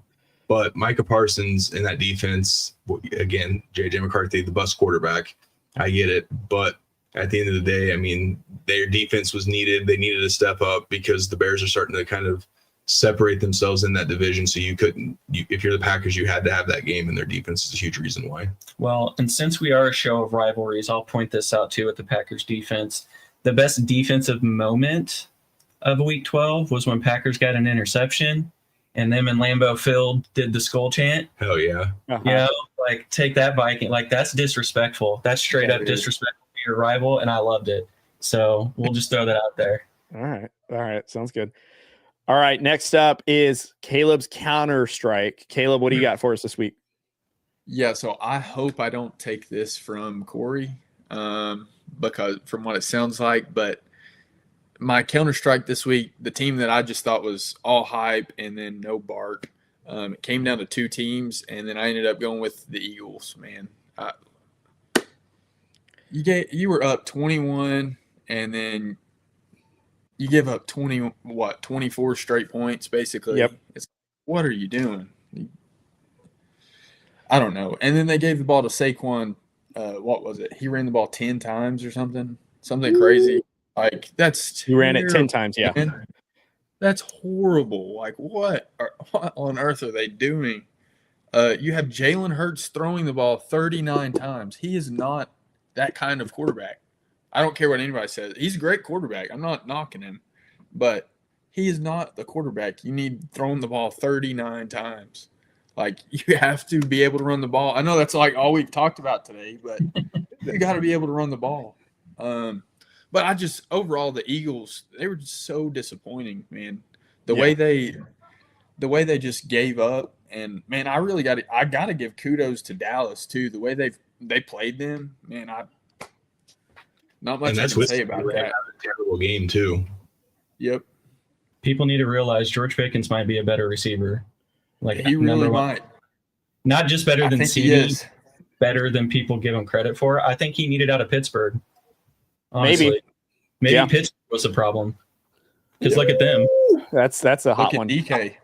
But Micah Parsons in that defense, again, J.J. McCarthy, the bust quarterback, I get it. But at the end of the day, I mean, their defense was needed. They needed to step up because the Bears are starting to kind of separate themselves in that division. So if you're the Packers, you had to have that game, and their defense is a huge reason why. Well, and since we are a show of rivalries, I'll point this out too with the Packers defense. The best defensive moment of Week 12 was when Packers got an interception. And them in Lambeau Field did the skull chant. Hell yeah. You know, like, take that, Viking. Like, that's disrespectful. That's straight up disrespectful to your rival, and I loved it. So we'll just throw that out there. All right. Sounds good. All right. Next up is Caleb's Counterstrike. Caleb, what do you got for us this week? Yeah, so I hope I don't take this from Corey because from what it sounds like, but my Counterstrike this week, the team that I just thought was all hype and then no bark, it came down to 2 teams, and then I ended up going with the Eagles, man. You were up 21, and then you give up 24 straight points, basically. Yep. What are you doing? I don't know. And then they gave the ball to Saquon. What was it? He ran the ball 10 times or something crazy. Like, that's you ran it 10 times, yeah. Man. That's horrible. Like, what on earth are they doing? You have Jalen Hurts throwing the ball 39 times. He is not that kind of quarterback. I don't care what anybody says. He's a great quarterback. I'm not knocking him, but he is not the quarterback. You need throwing the ball 39 times. Like, you have to be able to run the ball. I know that's like all we've talked about today, but you got to be able to run the ball. But I just overall the Eagles, they were just so disappointing, man. The way they just gave up, and man, I really got to give kudos to Dallas too. The way they played them, man. Not much I can say about that. A terrible game too. Yep. People need to realize George Pickens might be a better receiver. Like, he really might. Not just better than CD, better than people give him credit for. I think he needed out of Pittsburgh. Honestly. Maybe Pittsburgh was the problem. Because look at them. That's a hot one. DK.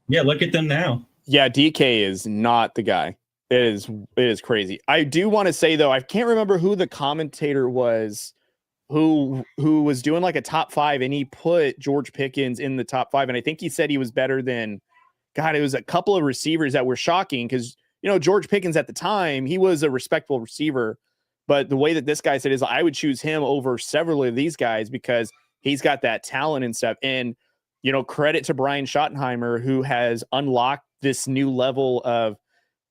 Yeah, look at them now. Yeah, DK is not the guy. It is crazy. I do want to say though, I can't remember who the commentator was who was doing like a top 5, and he put George Pickens in the top 5, and I think he said he was better than it was a couple of receivers that were shocking because, George Pickens at the time, he was a respectable receiver. But the way that this guy said is I would choose him over several of these guys because he's got that talent and stuff. And, credit to Brian Schottenheimer, who has unlocked this new level of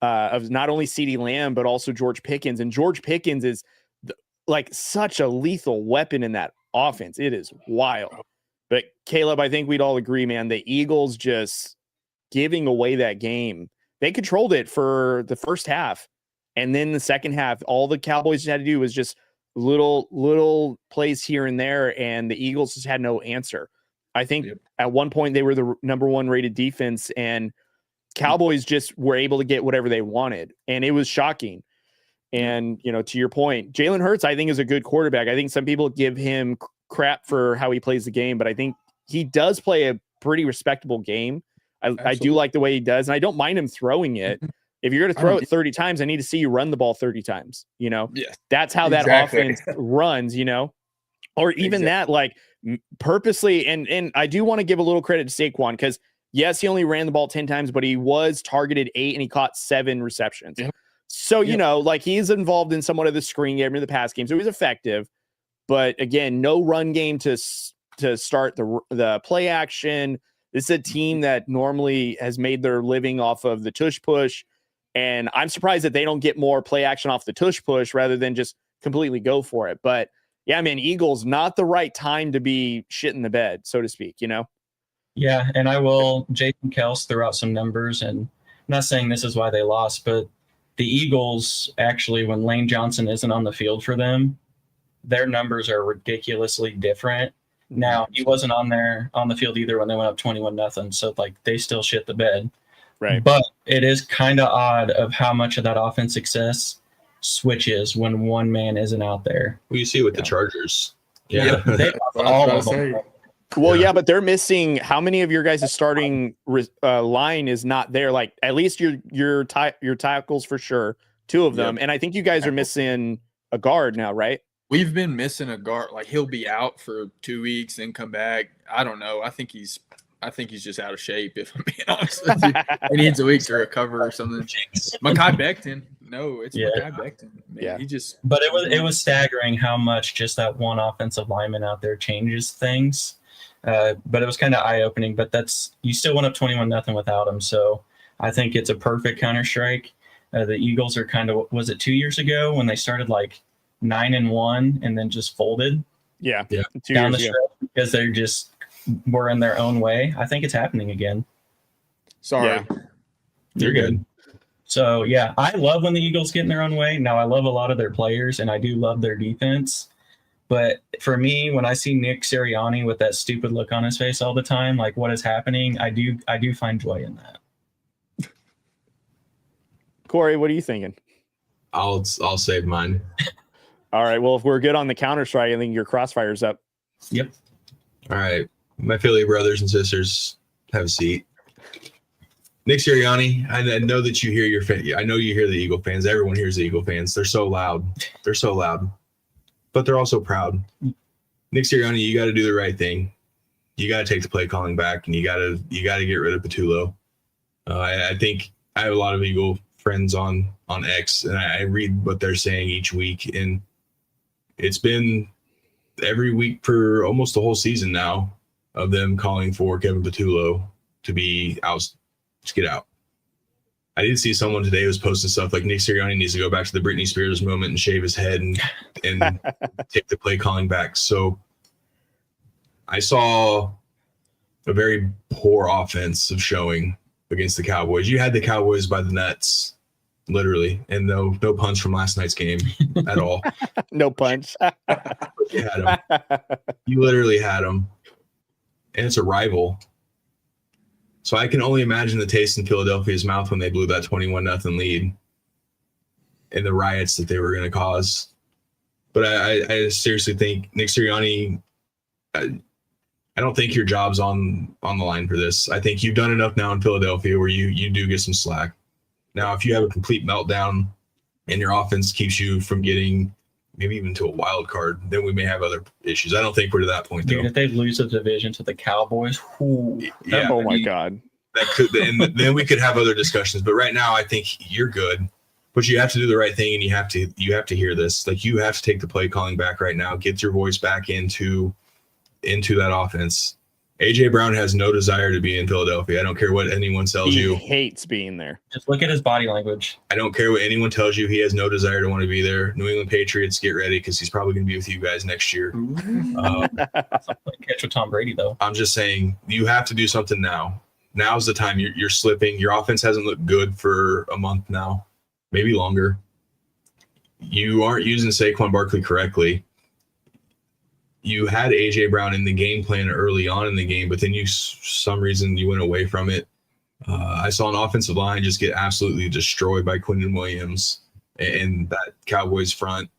not only CeeDee Lamb, but also George Pickens. And George Pickens is like such a lethal weapon in that offense. It is wild. But Caleb, I think we'd all agree, man, the Eagles just giving away that game. They controlled it for the first half. And then the second half, all the Cowboys had to do was just little plays here and there. And the Eagles just had no answer. I think at one point they were the number 1 rated defense, and Cowboys just were able to get whatever they wanted. And it was shocking. And, to your point, Jalen Hurts, I think, is a good quarterback. I think some people give him crap for how he plays the game, but I think he does play a pretty respectable game. I do like the way he does, and I don't mind him throwing it. If you're going to throw it 30 times, I need to see you run the ball 30 times. That's how that offense runs, or even that, like, purposely. And I do want to give a little credit to Saquon because, yes, he only ran the ball 10 times, but he was targeted 8 and he caught 7 receptions. Yep. So, like, he's involved in somewhat of the screen game or the pass game. So he was effective. But again, no run game to start the play action. This is a team that normally has made their living off of the tush push. And I'm surprised that they don't get more play action off the tush push rather than just completely go for it. But yeah, man, Eagles, not the right time to be shit in the bed, so to speak, Yeah, and Jason Kels threw out some numbers, and I'm not saying this is why they lost, but the Eagles actually, when Lane Johnson isn't on the field for them, their numbers are ridiculously different. Now, he wasn't on the field either when they went up 21-0, so like they still shit the bed. Right. But it is kind of odd of how much of that offense success switches when one man isn't out there. Well, you see with the Chargers. Yeah. They all of them. Well, yeah, but they're missing. How many of your guys' starting line is not there? Like at least your tackles for sure, 2 of them, and I think you guys are missing a guard now, right? We've been missing a guard. Like he'll be out for 2 weeks, then come back. I don't know. I think he's just out of shape. If I'm being honest with you, he needs a week to recover or something. Mekhi Becton. No, it's Mekhi Becton. Man, But it was staggering how much just that one offensive lineman out there changes things. But it was kind of eye-opening. But you still went up 21-0 without him. So I think it's a perfect Counterstrike. The Eagles are kind of, was it 2 years ago when they started like 9-1 and then just folded? Yeah. 2 down years the stretch because they're just were in their own way. I think it's happening again. Sorry. Yeah. You're good. So, yeah, I love when the Eagles get in their own way. Now, I love a lot of their players, and I do love their defense. But for me, when I see Nick Sirianni with that stupid look on his face all the time, like what is happening, I do find joy in that. Corey, what are you thinking? I'll save mine. All right. Well, if we're good on the Counterstrike, I think your Crossfire's up. Yep. All right. My Philly brothers and sisters, have a seat. Nick Sirianni, I know that you hear I know you hear the Eagle fans. Everyone hears the Eagle fans. They're so loud. But they're also proud. Nick Sirianni, you got to do the right thing. you got to take the play calling back, and you got to get rid of Patullo. I think I have a lot of Eagle friends on X, and I read what they're saying each week, and it's been every week for almost the whole season now of them calling for Kevin Patullo to be out, to get out. I did see someone today who was posting stuff like Nick Sirianni needs to go back to the Britney Spears moment and shave his head and take the play calling back. So I saw a very poor offensive showing against the Cowboys. You had the Cowboys by the nuts, literally, and no punch from last night's game at all. No punch. You had them. You literally had them, and it's a rival. So I can only imagine the taste in Philadelphia's mouth when they blew that 21-0 lead and the riots that they were going to cause. But I seriously think Nick Sirianni, I don't think your job's on the line for this. I think you've done enough now in Philadelphia where you do get some slack. Now, if you have a complete meltdown and your offense keeps you from getting maybe even to a wild card, then we may have other issues. I don't think we're to that point, though. Dude, if they lose the division to the Cowboys, yeah, oh my God. That could, and then we could have other discussions. But right now, I think you're good. But you have to do the right thing, and you have to hear this. Like, you have to take the play calling back right now. Get your voice back into that offense. AJ Brown has no desire to be in Philadelphia. I don't care what anyone tells you. He hates being there. Just look at his body language. I don't care what anyone tells you. He has no desire to want to be there. New England Patriots, get ready because he's probably going to be with you guys next year. Catch with Tom Brady, though. I'm just saying you have to do something now. Now's the time. You're slipping. Your offense hasn't looked good for a month now, maybe longer. You aren't using Saquon Barkley correctly. You had AJ Brown in the game plan early on in the game, but then some reason you went away from it. I saw an offensive line just get absolutely destroyed by Quinnen Williams and that Cowboys front.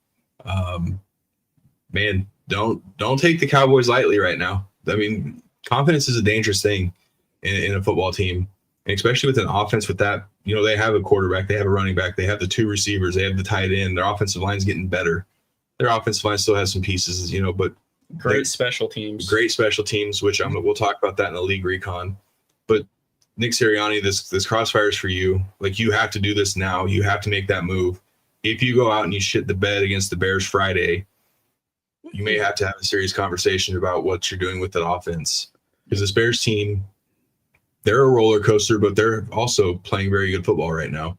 Man, don't take the Cowboys lightly right now. I mean, confidence is a dangerous thing in a football team, and especially with an offense with that. You know, they have a quarterback, they have a running back, they have the two receivers, they have the tight end. Their offensive line's getting better. Their offensive line still has some pieces, but great special teams, which we'll talk about that in the league recon. But Nick Sirianni, this Crossfire is for you. Like, you have to do this now. You have to make that move. If you go out and you shit the bed against the Bears Friday, you may have to have a serious conversation about what you're doing with that offense. Because this Bears team, they're a roller coaster, but they're also playing very good football right now.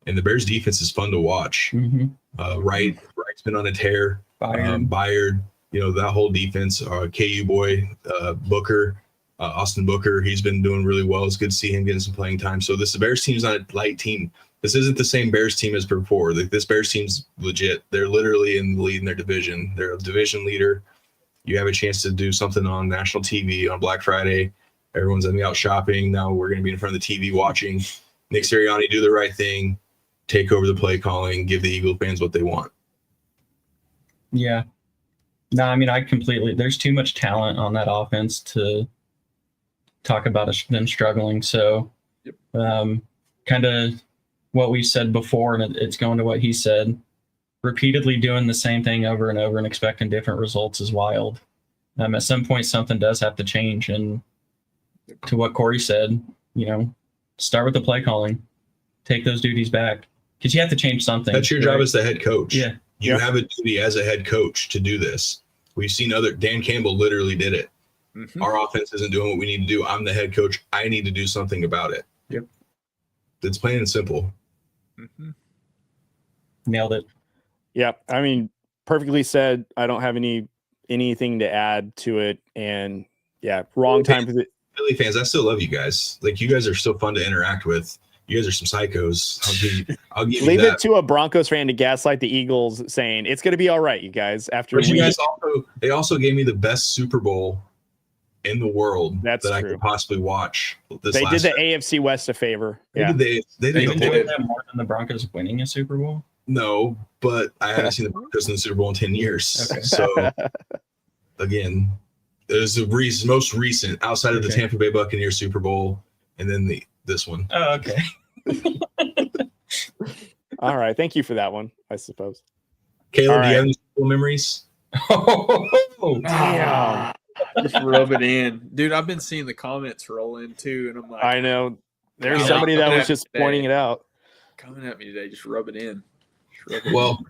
And the Bears defense is fun to watch. Mm-hmm. Wright's been on a tear. Byard, that whole defense, KU boy, Booker, Austin Booker, he's been doing really well. It's good to see him getting some playing time. So this Bears team's not a light team. This isn't the same Bears team as before. This Bears team's legit. They're literally in the lead in their division. They're a division leader. You have a chance to do something on national TV on Black Friday. Everyone's going to be out shopping. Now we're going to be in front of the TV watching. Nick Sirianni, do the right thing. Take over the play calling. Give the Eagle fans what they want. Yeah. No, I mean, there's too much talent on that offense to talk about them struggling. So kind of what we said before, and it's going to what he said, repeatedly doing the same thing over and over and expecting different results is wild. At some point, something does have to change. And to what Corey said, start with the play calling, take those duties back, because you have to change something. That's your job as the head coach. Yeah. You have a duty as a head coach to do this. We've seen Dan Campbell literally did it. Mm-hmm. Our offense isn't doing what we need to do. I'm the head coach. I need to do something about it. Yep. It's plain and simple. Mm-hmm. Nailed it. Yeah. I mean, perfectly said. I don't have anything to add to it. And yeah, wrong time for the Philly fans. I still love you guys. Like, you guys are still fun to interact with. You guys are some psychos. I'll give you leave that. it to a Broncos fan to gaslight the Eagles, saying it's going to be all right, you guys. They also gave me the best Super Bowl in the world that I could possibly watch. They did the AFC West a favor. Yeah, they enjoyed that more than the Broncos winning a Super Bowl. No, but I haven't seen the Broncos in the Super Bowl in 10 years. Okay. So again, it was the most recent outside of the Tampa Bay Buccaneers Super Bowl, and then this one. Oh, okay. All right. Thank you for that one, I suppose. Caleb, do you have any Super Bowl memories? Damn. Just rub it in, dude. I've been seeing the comments roll in too, and I'm like, I know. There's Yeah. somebody that Coming was at me just pointing it out. coming at me today. Just rub it in. Just rub it Well,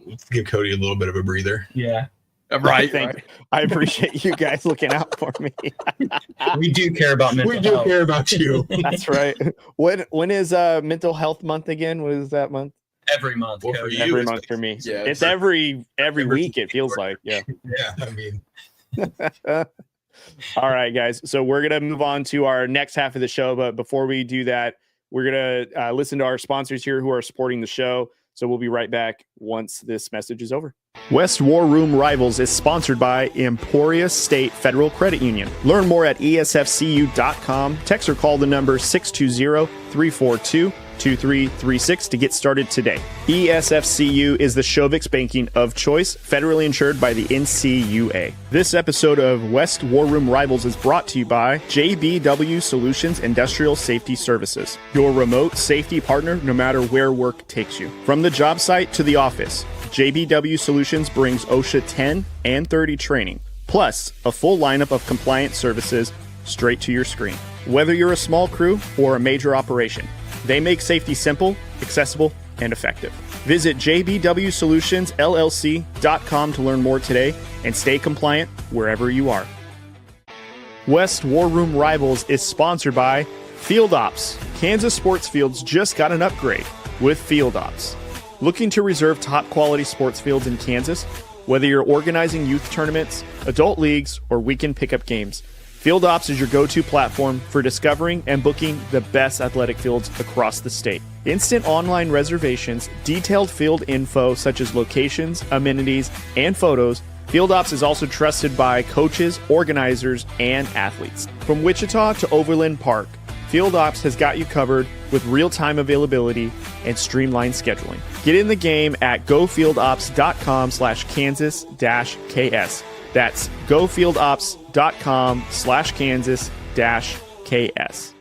let's give Cody a little bit of a breather. Yeah. in. Right, Thank- right. I appreciate you guys looking out for me. We do care about mental We do health. care about you. That's right. When is mental health month again? What is that month? Every month. Well, for Cody. you, Every it's- month for me. Yeah, It's every week, it feels like. Yeah. Yeah, I mean, All right, guys. So we're going to move on to our next half of the show. But before we do that, we're going to listen to our sponsors here who are supporting the show. So we'll be right back once this message is over. West War Room Rivals is sponsored by Emporia State Federal Credit Union. Learn more at esfcu.com. Text or call the number 620-342-2336 to get started today. ESFCU is the Shovix banking of choice, federally insured by the NCUA. This episode of West War Room Rivals is brought to you by JBW Solutions Industrial Safety Services, your remote safety partner no matter where work takes you. From the job site to the office, JBW Solutions brings OSHA 10 and 30 training, plus a full lineup of compliance services straight to your screen. Whether you're a small crew or a major operation, they make safety simple, accessible, and effective. Visit jbwsolutionsllc.com to learn more today and stay compliant wherever you are. West War Room Rivals is sponsored by Field Ops. Kansas sports fields just got an upgrade with Field Ops. Looking to reserve top quality sports fields in Kansas? Whether you're organizing youth tournaments, adult leagues, or weekend pickup games, Field Ops is your go-to platform for discovering and booking the best athletic fields across the state. Instant online reservations, detailed field info such as locations, amenities, and photos. Field Ops is also trusted by coaches, organizers, and athletes. From Wichita to Overland Park, Field Ops has got you covered with real-time availability and streamlined scheduling. Get in the game at gofieldops.com/Kansas-KS. That's gofieldops.com/Kansas-KS.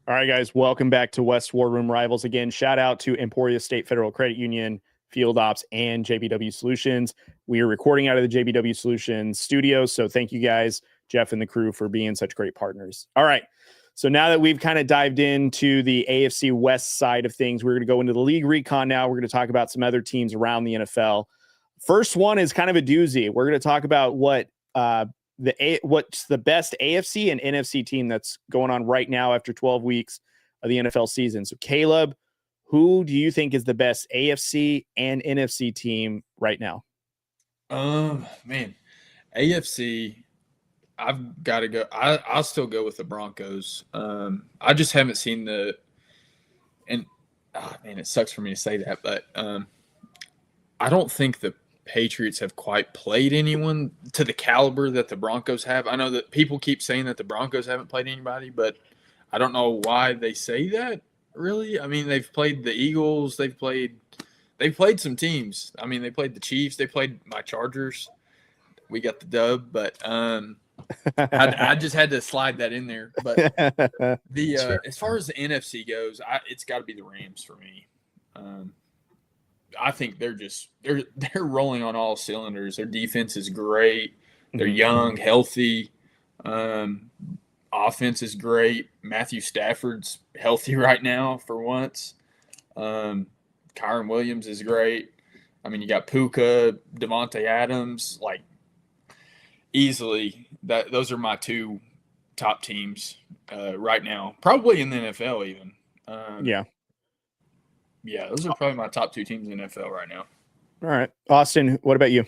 All right, guys, welcome back to West War Room Rivals. Again, shout out to Emporia State Federal Credit Union, Field Ops, and JBW Solutions. We are recording out of the JBW Solutions studio, so thank you guys, Jeff and the crew, for being such great partners. All right, so now that we've kind of dived into the AFC West side of things, we're going to go into the league recon now. We're going to talk about some other teams around the NFL. First one is kind of a doozy. We're going to talk about what's the best AFC and NFC team that's going on right now after 12 weeks of the NFL season. So, Caleb, who do you think is the best AFC and NFC team right now? Man, AFC, I've got to go. I'll still go with the Broncos. I just haven't seen man, it sucks for me to say that, but I don't think the Patriots have quite played anyone to the caliber that the Broncos have. I know that people keep saying that the Broncos haven't played anybody, but I don't know why they say that, really. I mean, they've played the Eagles. They've played some teams. I mean, they played the Chiefs. They played my Chargers. We got the dub, but I just had to slide that in there. But as far as the NFC goes, it's got to be the Rams for me. I think they're rolling on all cylinders. Their defense is great. They're young, healthy. Offense is great. Matthew Stafford's healthy right now for once. Kyron Williams is great. I mean, you got Puka, Devontae Adams, like easily. Those are my two top teams right now, probably in the NFL even. Yeah, those are probably my top two teams in the NFL right now. All right. Austin, what about you?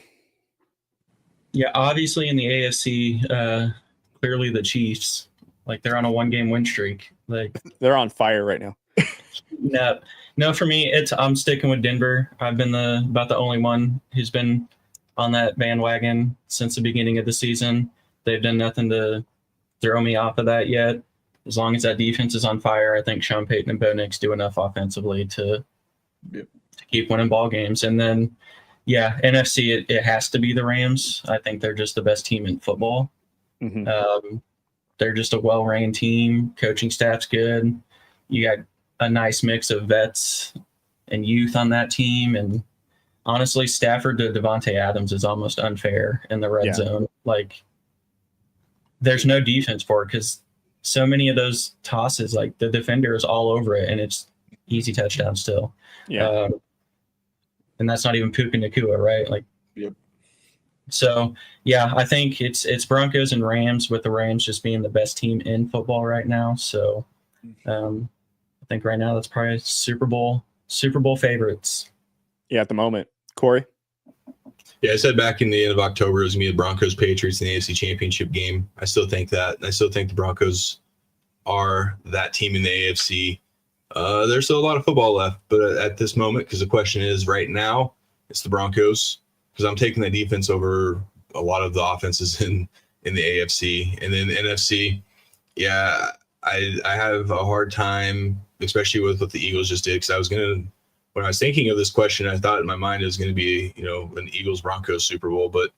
Yeah, obviously in the AFC, clearly the Chiefs. Like, they're on a one-game win streak. Like, they're on fire right now. No, for me, I'm sticking with Denver. I've been about the only one who's been on that bandwagon since the beginning of the season. They've done nothing to throw me off of that yet. As long as that defense is on fire, I think Sean Payton and Bo Nix do enough offensively to keep winning ball games. And then, yeah, NFC, it has to be the Rams. I think they're just the best team in football. Mm-hmm. They're just a well-ran team. Coaching staff's good. You got a nice mix of vets and youth on that team, and honestly, Stafford to Devontae Adams is almost unfair in the red zone. Like, there's no defense for it because so many of those tosses, like the defender is all over it, and it's easy touchdown still. Yeah. And that's not even Puka Nacua, right? Like, Yep. So yeah, I think it's Broncos and Rams, with the Rams just being the best team in football right now. So I think right now that's probably Super Bowl favorites. Yeah, at the moment. Corey? Yeah, I said back in the end of October it was going to be the Broncos-Patriots in the AFC Championship game. I still think that. I still think the Broncos are that team in the AFC. There's still a lot of football left, but at this moment, because the question is right now, it's the Broncos, because I'm taking the defense over a lot of the offenses in the AFC. And then the NFC, yeah, I have a hard time, especially with what the Eagles just did, because when I was thinking of this question, I thought in my mind it was going to be, an Eagles-Broncos Super Bowl, but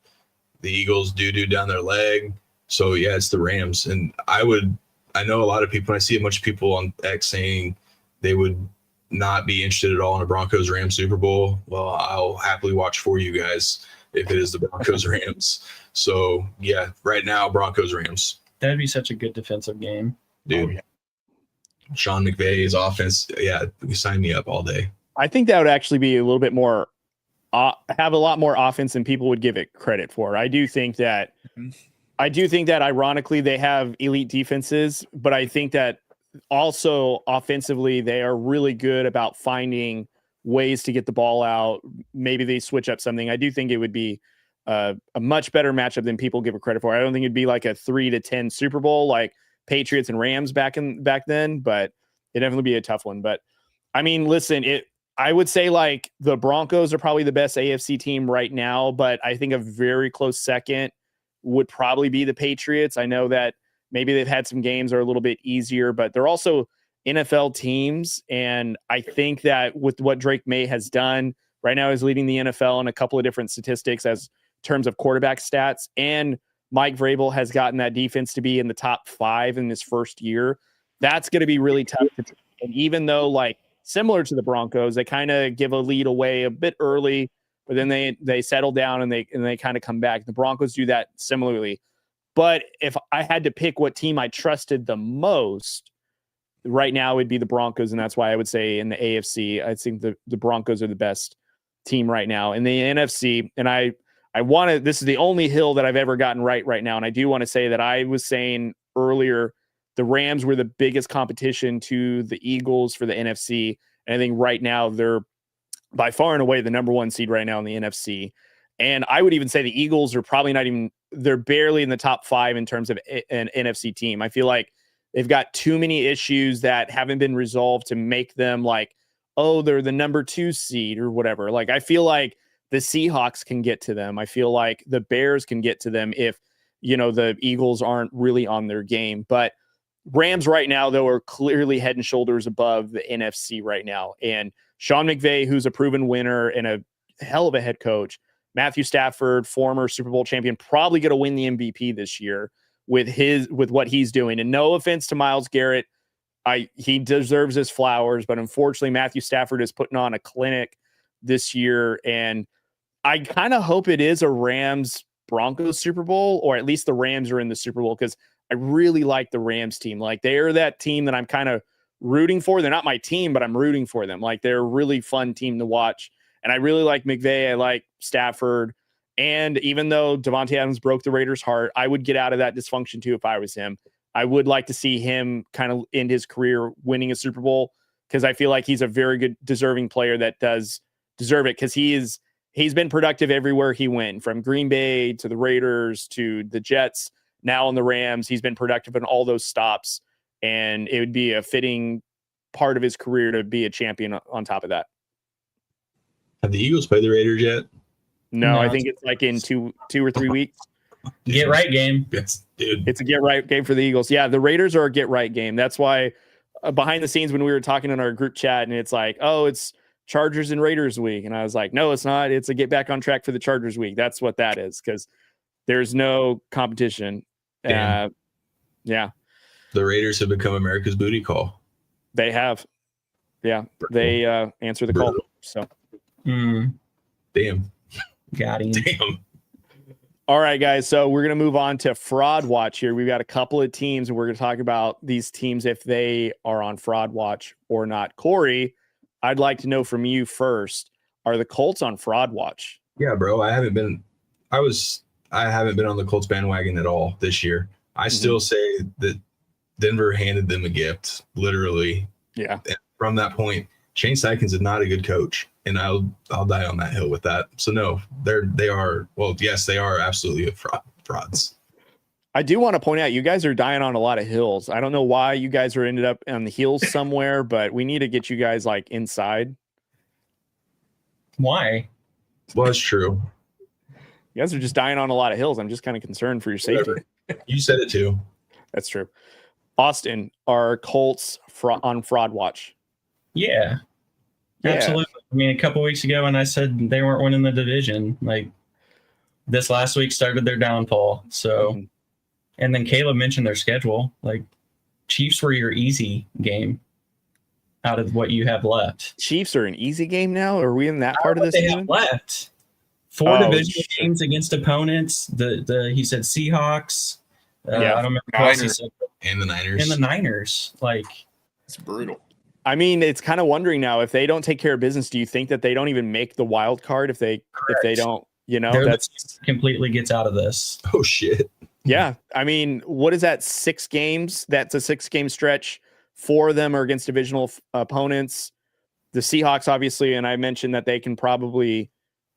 the Eagles do down their leg. So, yeah, it's the Rams. And I know a lot of people, and I see a bunch of people on X saying they would not be interested at all in a Broncos-Rams Super Bowl. Well, I'll happily watch for you guys if it is the Broncos-Rams. So, yeah, right now, Broncos-Rams. That'd be such a good defensive game. Dude, yeah. Sean McVay's offense, yeah, sign me up all day. I think that would actually be a little bit more, have a lot more offense than people would give it credit for. I do think that ironically they have elite defenses, but I think that also offensively they are really good about finding ways to get the ball out. Maybe they switch up something. I do think it would be a much better matchup than people give it credit for. I don't think it'd be like a 3-10 Super Bowl like Patriots and Rams back then, but it'd definitely be a tough one. But I mean, listen, I would say like the Broncos are probably the best AFC team right now, but I think a very close second would probably be the Patriots. I know that maybe they've had some games that are a little bit easier, but they're also NFL teams. And I think that with what Drake May has done right now, is leading the NFL in a couple of different statistics as terms of quarterback stats. And Mike Vrabel has gotten that defense to be in the top 5 in his first year. That's going to be really tough. And even though like, similar to the Broncos, they kind of give a lead away a bit early, but then they settle down and they kind of come back. The Broncos do that similarly. But if I had to pick what team I trusted the most right now, it would be the Broncos, and that's why I would say in the AFC, I think the Broncos are the best team right now. In the NFC, and I wanted, this is the only hill that I've ever gotten right now, and I do want to say that I was saying earlier the Rams were the biggest competition to the Eagles for the NFC. And I think right now they're by far and away the number 1 seed right now in the NFC. And I would even say the Eagles are probably they're barely in the top 5 in terms of an NFC team. I feel like they've got too many issues that haven't been resolved to make them like, oh, they're the number 2 seed or whatever. Like, I feel like the Seahawks can get to them. I feel like the Bears can get to them if, the Eagles aren't really on their game. But Rams right now, though, are clearly head and shoulders above the NFC right now. And Sean McVay, who's a proven winner and a hell of a head coach, Matthew Stafford, former Super Bowl champion, probably going to win the MVP this year with what he's doing. And no offense to Myles Garrett, he deserves his flowers, but unfortunately, Matthew Stafford is putting on a clinic this year. And I kind of hope it is a Rams-Broncos Super Bowl, or at least the Rams are in the Super Bowl, because I really like the Rams team. Like, they're that team that I'm kind of rooting for. They're not my team, but I'm rooting for them. Like, they're a really fun team to watch. And I really like McVay. I like Stafford. And even though Devontae Adams broke the Raiders' heart, I would get out of that dysfunction too if I was him. I would like to see him kind of end his career winning a Super Bowl, because I feel like he's a very good, deserving player that does deserve it, because he's been productive everywhere he went, from Green Bay to the Raiders to the Jets. Now on the Rams, he's been productive in all those stops, and it would be a fitting part of his career to be a champion on top of that. Have the Eagles played the Raiders yet? No, I think it's like in two or 3 weeks. Get right game. Yes, dude. It's a get right game for the Eagles. Yeah, the Raiders are a get right game. That's why behind the scenes when we were talking in our group chat, and it's like, oh, it's Chargers and Raiders week. And I was like, no, it's not. It's a get back on track for the Chargers week. That's what that is, because there's no competition. Yeah. The Raiders have become America's booty call. They have. Yeah. They answer the call. So. Damn. Damn. Got him. Damn. All right, guys. So we're going to move on to Fraud Watch here. We've got a couple of teams, and we're going to talk about these teams if they are on Fraud Watch or not. Corey, I'd like to know from you first. Are the Colts on Fraud Watch? Yeah, bro. I haven't been on the Colts bandwagon at all this year. I still say that Denver handed them a gift, literally. Yeah. And from that point, Shane Steichen is not a good coach, and I'll die on that hill with that. So no, they are absolutely frauds. I do want to point out, you guys are dying on a lot of hills. I don't know why you guys are ended up on the hills somewhere, but we need to get you guys like inside. Why? Well, it's true. You guys are just dying on a lot of hills. I'm just kind of concerned for your safety. Whatever. You said it too. That's true. Austin, are Colts on Fraud Watch? Yeah. Absolutely. I mean, a couple weeks ago when I said they weren't winning the division, like this last week started their downfall. So, and then Caleb mentioned their schedule. Like Chiefs were your easy game out of what you have left. Chiefs are an easy game now? Are we in that part of this season? Left 4 division games against opponents. He said Seahawks. I don't remember what else he said. And the Niners. And the Niners. Like, It's brutal. I mean, it's kind of wondering now, if they don't take care of business, do you think that they don't even make the wild card if they don't, that's completely gets out of this. Oh shit. Yeah. I mean, what is that? 6 games? That's a 6-game stretch. 4 of them are against divisional opponents. The Seahawks, obviously, and I mentioned that they can probably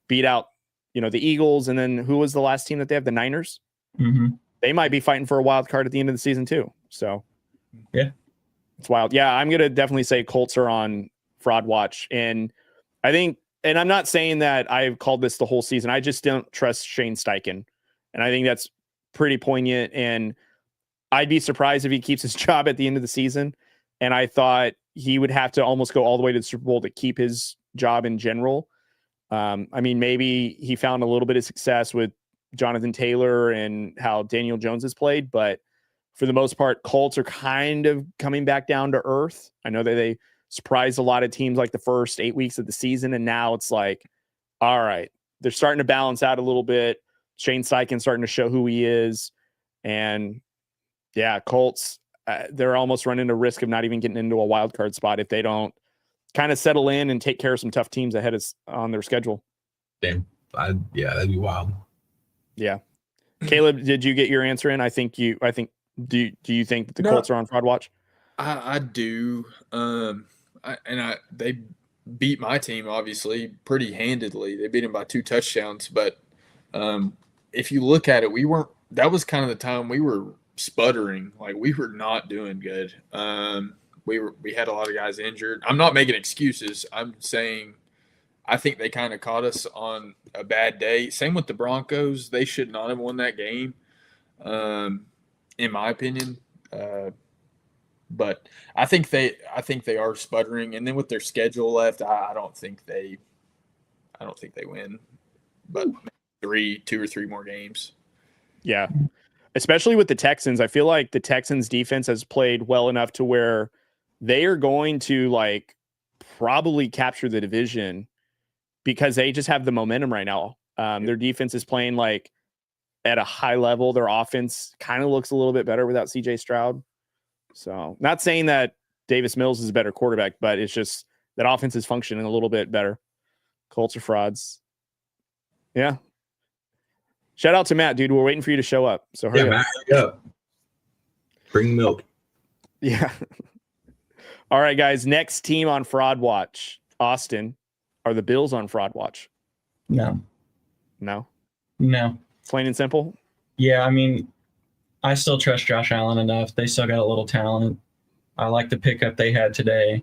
beat out, the Eagles. And then who was the last team that they have? The Niners. They might be fighting for a wild card at the end of the season too. So yeah. It's wild. Yeah, I'm going to definitely say Colts are on Fraud Watch. And I think, and I'm not saying that I've called this the whole season. I just don't trust Shane Steichen. And I think that's pretty poignant. And I'd be surprised if he keeps his job at the end of the season. And I thought he would have to almost go all the way to the Super Bowl to keep his job in general. I mean, maybe he found a little bit of success with Jonathan Taylor and how Daniel Jones has played, but for the most part, Colts are kind of coming back down to earth. I know that they surprised a lot of teams like the first 8 weeks of the season, and now it's like, all right, they're starting to balance out a little bit. Shane Steichen's starting to show who he is. And yeah, Colts, they're almost running a risk of not even getting into a wild card spot if they don't kind of settle in and take care of some tough teams ahead on their schedule. Damn. That'd be wild. Yeah. Caleb, did you get your answer in? Do you think that the Colts are on Fraud Watch? I do. They beat my team, obviously, pretty handedly. They beat them by 2 touchdowns. But if you look at it, that was kind of the time we were sputtering. Like, we were not doing good. We had a lot of guys injured. I'm not making excuses. I'm saying I think they kind of caught us on a bad day. Same with the Broncos. They should not have won that game. In my opinion, but I think they are sputtering, and then with their schedule left, I don't think they win, but 2 or 3 more games. Yeah, especially with the Texans. I feel like the Texans defense has played well enough to where they are going to probably capture the division because they just have the momentum right now. Their defense is playing at a high level. Their offense kind of looks a little bit better without CJ Stroud. So not saying that Davis Mills is a better quarterback, but it's just that offense is functioning a little bit better. Colts are frauds. Yeah. Shout out to Matt, dude. We're waiting for you to show up. So hurry up. Matt, hurry up. Bring milk. Yeah. All right, guys. Next team on Fraud Watch. Austin. Are the Bills on Fraud Watch? No. Plain and simple? Yeah, I mean, I still trust Josh Allen enough. They still got a little talent. I like the pickup they had today.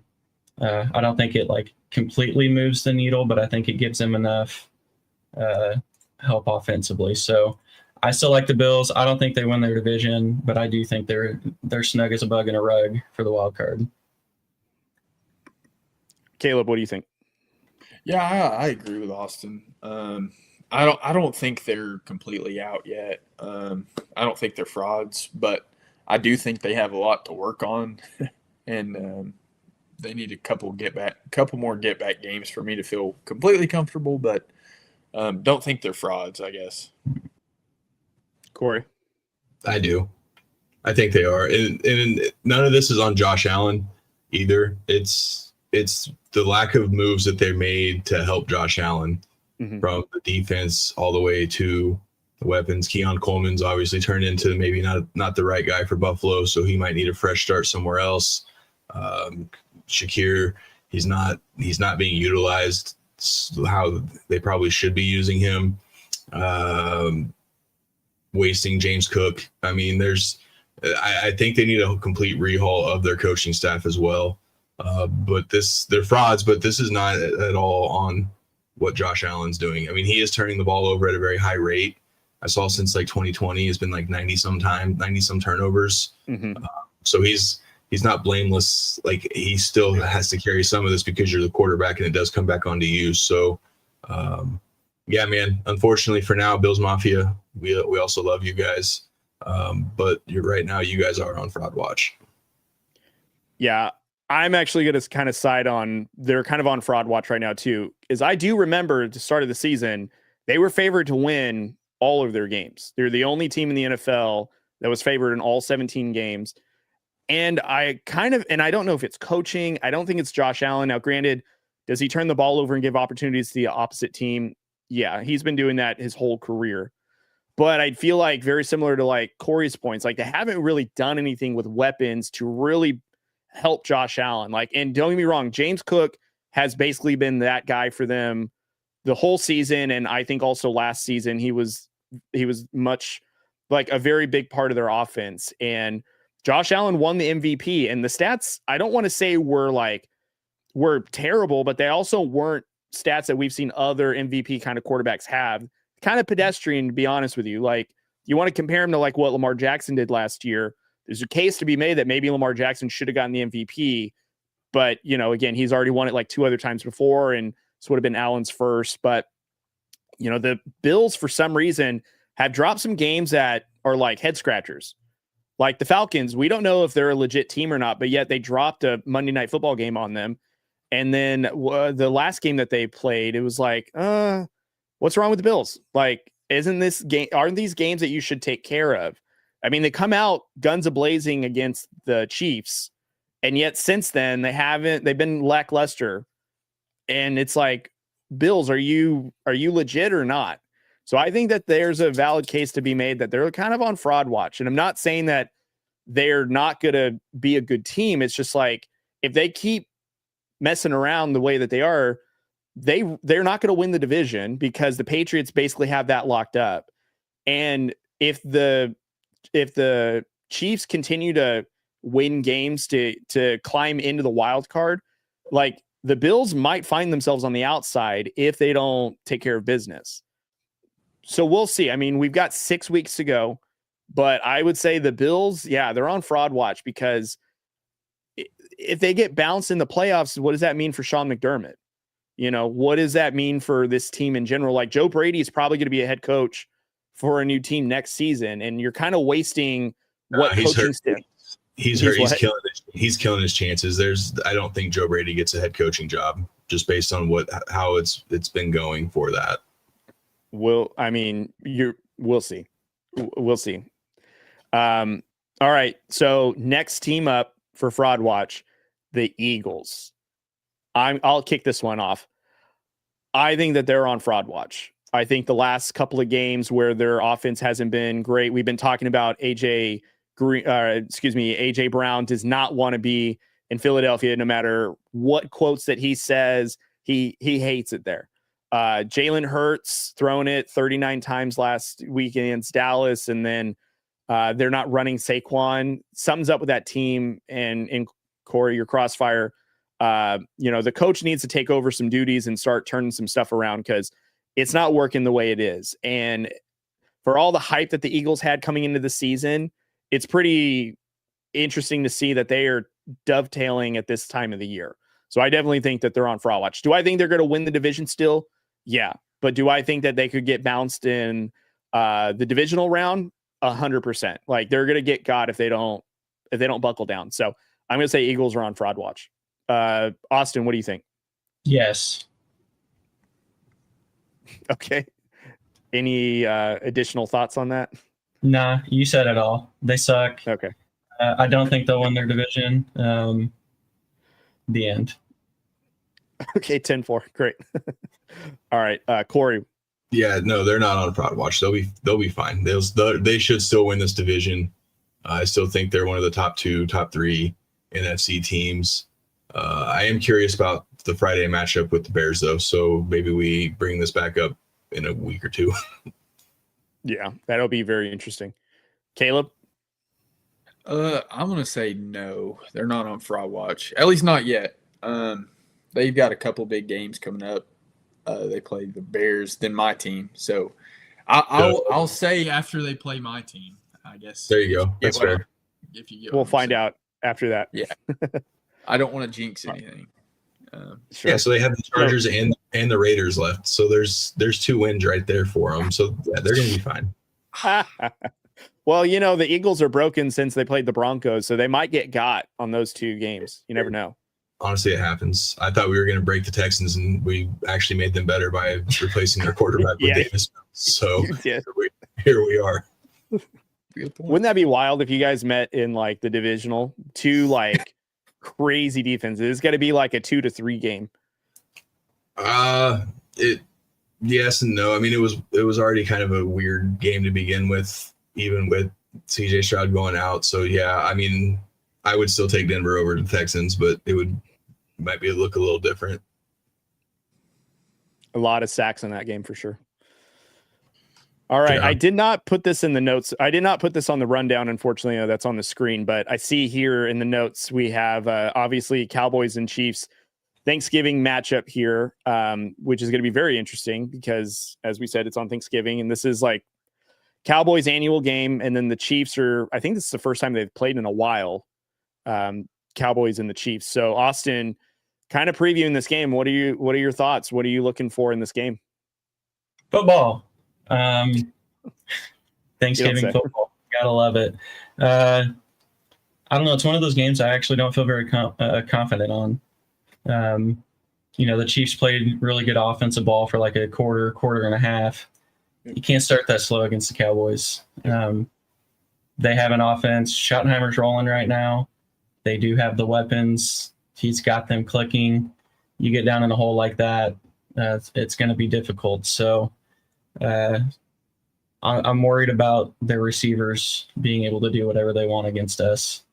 I don't think it completely moves the needle, but I think it gives them enough help offensively. So I still like the Bills. I don't think they win their division, but I do think they're snug as a bug in a rug for the wild card. Caleb, what do you think? Yeah, I agree with Austin. I don't think they're completely out yet. I don't think they're frauds, but I do think they have a lot to work on, and they need a couple more get back games for me to feel completely comfortable. But Don't think they're frauds, I guess. Corey. I do. I think they are. And none of this is on Josh Allen either. It's the lack of moves that they made to help Josh Allen from the defense all the way to the weapons. Keon Coleman's obviously turned into maybe not the right guy for Buffalo, so he might need a fresh start somewhere else. Shakir, he's not being utilized how they probably should be using him. Wasting James Cook. I mean, I think they need a complete rehaul of their coaching staff as well. But they're frauds, but this is not at all on what Josh Allen's doing. I mean, he is turning the ball over at a very high rate. I saw since like 2020, it's been like 90 some turnovers. So he's not blameless. Like, he still has to carry some of this because you're the quarterback, and it does come back onto you. So, yeah, man, unfortunately for now, Bills Mafia, we also love you guys. But right now, you guys are on fraud watch. Yeah, I'm actually going to kind of side on, they're kind of on fraud watch right now too, is I do remember at the start of the season, they were favored to win all of their games. They're the only team in the NFL that was favored in all 17 games. And I don't know if it's coaching. I don't think it's Josh Allen. Now, granted, does he turn the ball over and give opportunities to the opposite team? Yeah, he's been doing that his whole career. But I feel like very similar to like Corey's points, like they haven't really done anything with weapons to really help Josh Allen. Like, and don't get me wrong, James Cook has basically been that guy for them the whole season. And I think also last season, he was much like a very big part of their offense. And Josh Allen won the MVP, and the stats, I don't want to say were terrible, but they also weren't stats that we've seen other MVP kind of quarterbacks have. Kind of pedestrian, to be honest with you. Like, you want to compare him to like what Lamar Jackson did last year. There's a case to be made that maybe Lamar Jackson should have gotten the MVP, but again, he's already won it like 2 other times before, and this would have been Allen's first. But the Bills, for some reason, have dropped some games that are like head scratchers. Like the Falcons, we don't know if they're a legit team or not, but yet they dropped a Monday Night Football game on them. And then the last game that they played, it was like, what's wrong with the Bills? Like, aren't these games that you should take care of? I mean, they come out guns a-blazing against the Chiefs, and yet since then they've been lackluster. And it's like, Bills, are you legit or not? So I think that there's a valid case to be made that they're kind of on fraud watch. And I'm not saying that they're not going to be a good team. It's just like, if they keep messing around the way that they are, they're not going to win the division, because the Patriots basically have that locked up. And if the Chiefs continue to win games to climb into the wild card, like, the Bills might find themselves on the outside if they don't take care of business. So we'll see. I mean, we've got 6 weeks to go, but I would say the Bills, yeah, they're on fraud watch, because if they get bounced in the playoffs, what does that mean for Sean McDermott? What does that mean for this team in general? Like, Joe Brady is probably going to be a head coach for a new team next season, and you're kind of wasting what coaching staff. He's hurt. He's killing his chances. I don't think Joe Brady gets a head coaching job just based on how it's been going for that. We'll see. We'll see. All right. So next team up for fraud watch, the Eagles. I'll kick this one off. I think that they're on fraud watch. I think the last couple of games where their offense hasn't been great, we've been talking about AJ Brown does not want to be in Philadelphia, no matter what quotes that he says. He hates it there. Jalen Hurts thrown it 39 times last week against Dallas, and then they're not running Saquon. Something's up with that team. And in Corey, your Crossfire, the coach needs to take over some duties and start turning some stuff around, because it's not working the way it is. And for all the hype that the Eagles had coming into the season, it's pretty interesting to see that they are dovetailing at this time of the year. So I definitely think that they're on fraud watch. Do I think they're going to win the division still? Yeah. But do I think that they could get bounced in the divisional round? 100%. Like, they're going to get got if they don't buckle down. So I'm going to say Eagles are on fraud watch. Austin, what do you think? Yes. Okay. Any additional thoughts on that? Nah, you said it all. They suck. Okay. I don't think they'll win their division. The end. Okay, 10-4. Great. All right, Corey. Yeah, no, they're not on Prod Watch. They'll be fine. They should still win this division. I still think they're one of the top 3 NFC teams. I am curious about the Friday matchup with the Bears, though. So maybe we bring this back up in a week or two. Yeah, that'll be very interesting. Caleb? I'm gonna say no. They're not on Fraud Watch. At least not yet. They've got a couple big games coming up. They play the Bears, then my team. So I'll say after they play my team, I guess. There you go. That's fair. If you get We'll find out after that. Yeah. I don't want to jinx anything. Sure. Yeah, so they have the Chargers and the Raiders left. So there's 2 wins right there for them. So yeah, they're going to be fine. Well, the Eagles are broken since they played the Broncos, so they might get got on those 2 games. You never know. Honestly, it happens. I thought we were going to break the Texans, and we actually made them better by replacing their quarterback with Davis. So here we are. Wouldn't that be wild if you guys met in like the divisional? 2 like crazy defenses. It's got to be like a 2-3 game. Yes and no. I mean, it was already kind of a weird game to begin with, even with CJ Stroud going out. So yeah, I mean, I would still take Denver over the Texans, but it might look a little different. A lot of sacks in that game for sure. All right. Yeah. I did not put this in the notes. I did not put this on the rundown. Unfortunately, that's on the screen, but I see here in the notes, we have obviously Cowboys and Chiefs Thanksgiving matchup here, which is going to be very interesting because as we said, it's on Thanksgiving and this is like Cowboys annual game. And then the Chiefs I think this is the first time they've played in a while. Cowboys and the Chiefs. So Austin, kind of previewing this game. What are your thoughts? What are you looking for in this game? Football. Thanksgiving football. Gotta love it. I don't know. It's one of those games I actually don't feel very confident on. The Chiefs played really good offensive ball for like a quarter and a half. You can't start that slow against the Cowboys. They have an offense. Schottenheimer's rolling right now. They do have the weapons. He's got them clicking. You get down in a hole like that, it's going to be difficult. So I'm worried about their receivers being able to do whatever they want against us.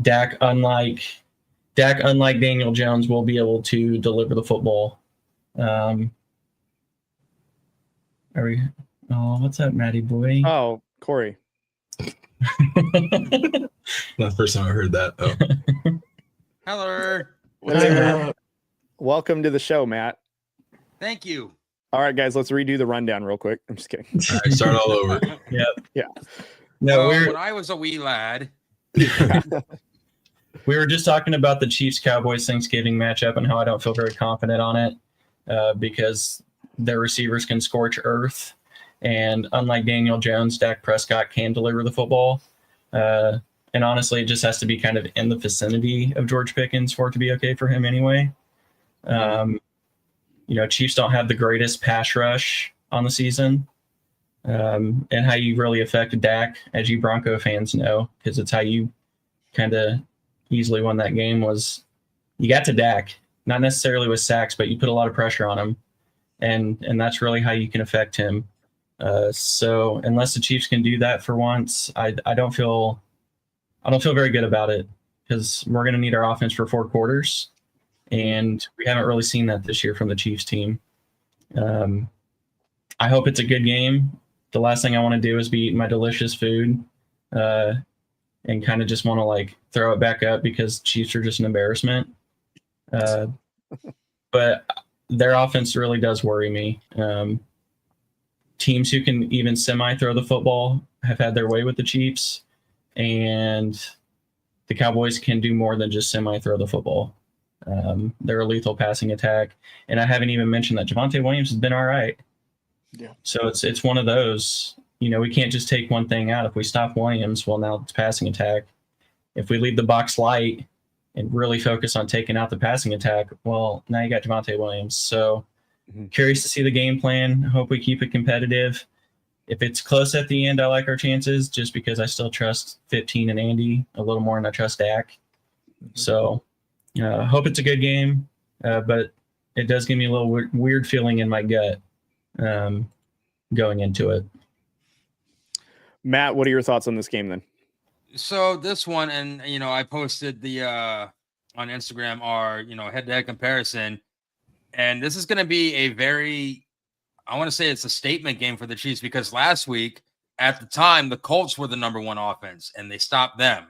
Dak, unlike Daniel Jones, will be able to deliver the football. What's up, Matty boy? Oh, Corey. Not the first time I heard that. Oh. Hello. Welcome to the show, Matt. Thank you. All right, guys, let's redo the rundown real quick. I'm just kidding. All right, start all over. Yep. Yeah. No, when I was a wee lad. We were just talking about the Chiefs-Cowboys Thanksgiving matchup and how I don't feel very confident on it because their receivers can scorch earth. And unlike Daniel Jones, Dak Prescott can deliver the football. And honestly, it just has to be kind of in the vicinity of George Pickens for it to be okay for him anyway. Chiefs don't have the greatest pass rush on the season. And how you really affect Dak, as you Bronco fans know, because it's how you kind of easily won that game, was you got to Dak, not necessarily with sacks, but you put a lot of pressure on him. And that's really how you can affect him. So unless the Chiefs can do that for once, I don't feel very good about it because we're going to need our offense for 4 quarters. And we haven't really seen that this year from the Chiefs team. I hope it's a good game. The last thing I want to do is be eating my delicious food and kind of just want to like throw it back up because Chiefs are just an embarrassment. But their offense really does worry me. Teams who can even semi-throw the football have had their way with the Chiefs, and the Cowboys can do more than just semi-throw the football. They're a lethal passing attack, and I haven't even mentioned that Javonte Williams has been all right. Yeah. So it's one of those, we can't just take one thing out. If we stop Williams, well, now it's passing attack. If we leave the box light and really focus on taking out the passing attack, well, now you got Javonte Williams. So Curious to see the game plan. Hope we keep it competitive. If it's close at the end, I like our chances just because I still trust 15 and Andy a little more than I trust Dak. So hope it's a good game, but it does give me a little weird feeling in my gut going into it. Matt, what are your thoughts on this game then? So this one, and I posted the on Instagram our head-to-head comparison, and this is going to be a very, I want to say it's a statement game for the Chiefs because last week at the time the Colts were the number one offense and they stopped them.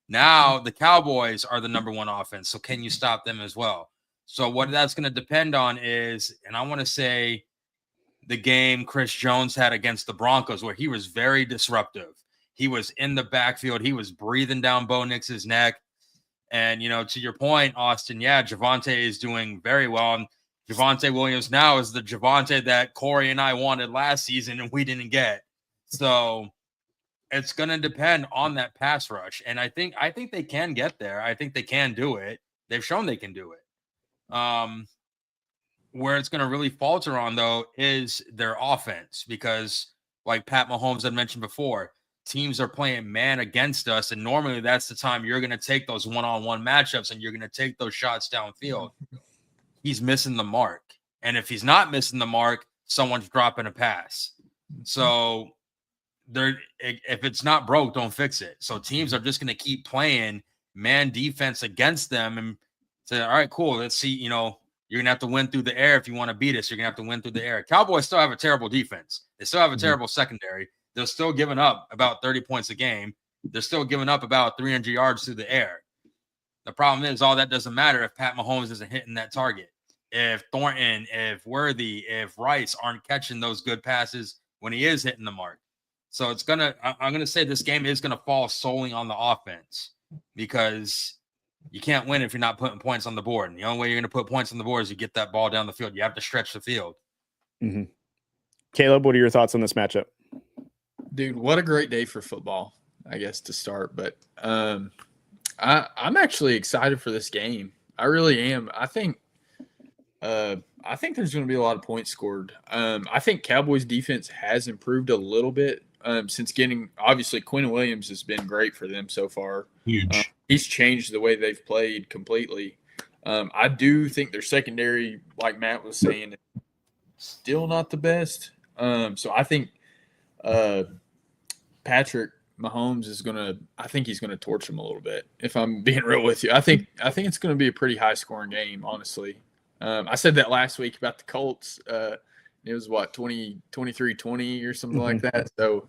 Now the Cowboys are the number one offense, so can you stop them as well? So what that's going to depend on is, and I want to say the game Chris Jones had against the Broncos where he was very disruptive. He was in the backfield. He was breathing down Bo Nix's neck. And, to your point, Austin, yeah, Javonte is doing very well. And Javonte Williams now is the Javonte that Corey and I wanted last season and we didn't get. So it's going to depend on that pass rush. And I think they can get there. I think they can do it. They've shown they can do it. Where it's going to really falter on, though, is their offense because, like Pat Mahomes had mentioned before, teams are playing man against us, and normally that's the time you're going to take those one-on-one matchups and you're going to take those shots downfield. He's missing the mark. And if he's not missing the mark, someone's dropping a pass. So if it's not broke, don't fix it. So teams are just going to keep playing man defense against them and say, all right, cool, let's see, you're going to have to win through the air if you want to beat us. You're going to have to win through the air. Cowboys still have a terrible defense. They still have a terrible secondary. They're still giving up about 30 points a game. They're still giving up about 300 yards through the air. The problem is all that doesn't matter if Pat Mahomes isn't hitting that target. If Thornton, if Worthy, if Rice aren't catching those good passes when he is hitting the mark. So I'm going to say this game is going to fall solely on the offense because you can't win if you're not putting points on the board. And the only way you're going to put points on the board is you get that ball down the field. You have to stretch the field. Mm-hmm. Caleb, what are your thoughts on this matchup? Dude, what a great day for football, I guess, to start. But I'm actually excited for this game. I really am. I think there's going to be a lot of points scored. I think Cowboys defense has improved a little bit since getting – obviously, Quinn Williams has been great for them so far. Huge. He's changed the way they've played completely. I do think their secondary, like Matt was saying, still not the best. So I think Patrick Mahomes is I think he's gonna torch him a little bit. If I'm being real with you, I think it's gonna be a pretty high scoring game. Honestly, I said that last week about the Colts. It was what 23-20 or something like that. So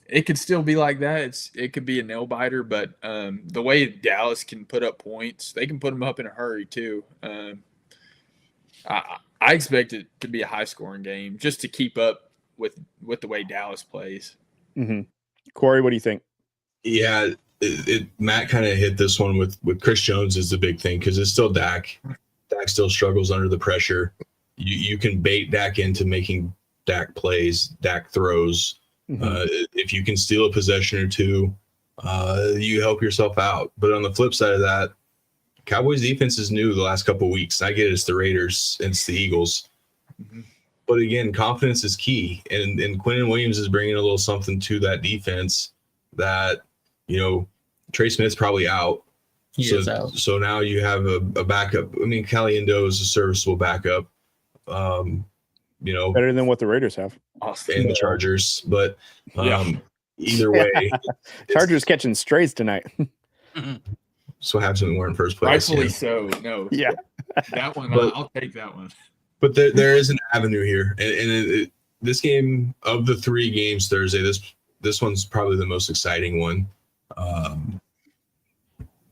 it could still be like that. It could be a nail biter, but the way Dallas can put up points, they can put them up in a hurry too. I expect it to be a high scoring game just to keep up with the way Dallas plays. Mm-hmm. Corey, what do you think? Yeah, Matt kind of hit this one with Chris Jones is the big thing because it's still Dak. Dak still struggles under the pressure. You can bait Dak into making Dak plays, Dak throws. If you can steal a possession or two, you help yourself out. But on the flip side of that, Cowboys defense is new the last couple of weeks. I get it's the Raiders, it's the Eagles. But again, confidence is key. And Quinnen Williams is bringing a little something to that defense that, Trey Smith's probably out. He is out. So now you have a backup. I mean, Caliendo is a serviceable backup. Better than what the Raiders have. And the Chargers. But either way. Chargers catching strays tonight. So have something more in first place. Rightfully so. No. Yeah. That one, I'll take that one. But there is an avenue here. And this game, of the 3 games Thursday, this one's probably the most exciting one.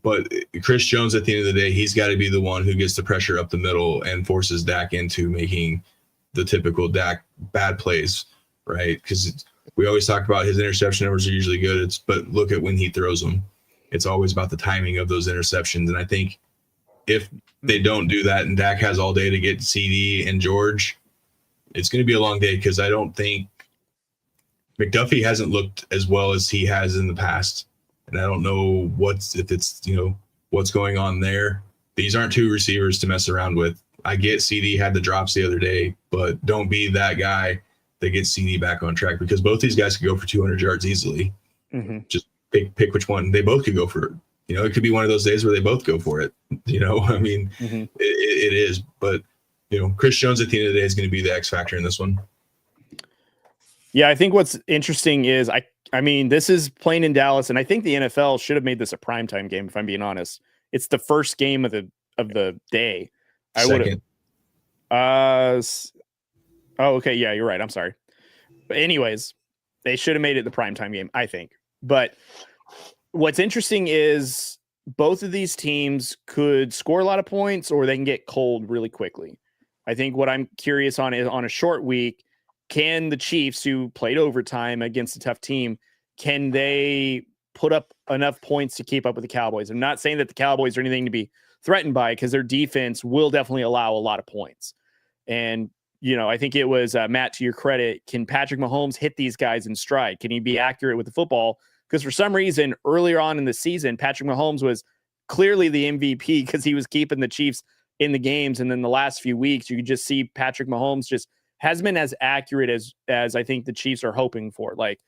But Chris Jones, at the end of the day, he's got to be the one who gets the pressure up the middle and forces Dak into making the typical Dak bad plays, right? Because we always talk about his interception numbers are usually good. But look at when he throws them. It's always about the timing of those interceptions. And I think if they don't do that and Dak has all day to get CD and George, it's going to be a long day because I don't think McDuffie hasn't looked as well as he has in the past. And I don't know what's going on there. These aren't 2 receivers to mess around with. I get CD had the drops the other day, but don't be that guy that gets CD back on track, because both these guys could go for 200 yards easily. Mm-hmm. Just pick which one. They both could go for, it could be one of those days where they both go for it. I mean, it is, but Chris Jones at the end of the day is going to be the X factor in this one. Yeah, I think what's interesting is I mean, this is playing in Dallas, and I think the NFL should have made this a primetime game, if I'm being honest. It's the first game of the day. I would have. Oh, okay. Yeah, you're right. I'm sorry. But anyways, they should have made it the primetime game, I think. But what's interesting is both of these teams could score a lot of points, or they can get cold really quickly. I think what I'm curious on is, on a short week, can the Chiefs, who played overtime against a tough team, can they put up enough points to keep up with the Cowboys? I'm not saying that the Cowboys are anything to be threatened by, because their defense will definitely allow a lot of points. And, I think it was, Matt, to your credit, can Patrick Mahomes hit these guys in stride? Can he be accurate with the football? Because for some reason, earlier on in the season, Patrick Mahomes was clearly the MVP because he was keeping the Chiefs in the games. And then the last few weeks, you could just see Patrick Mahomes just hasn't been as accurate as I think the Chiefs are hoping for. Like,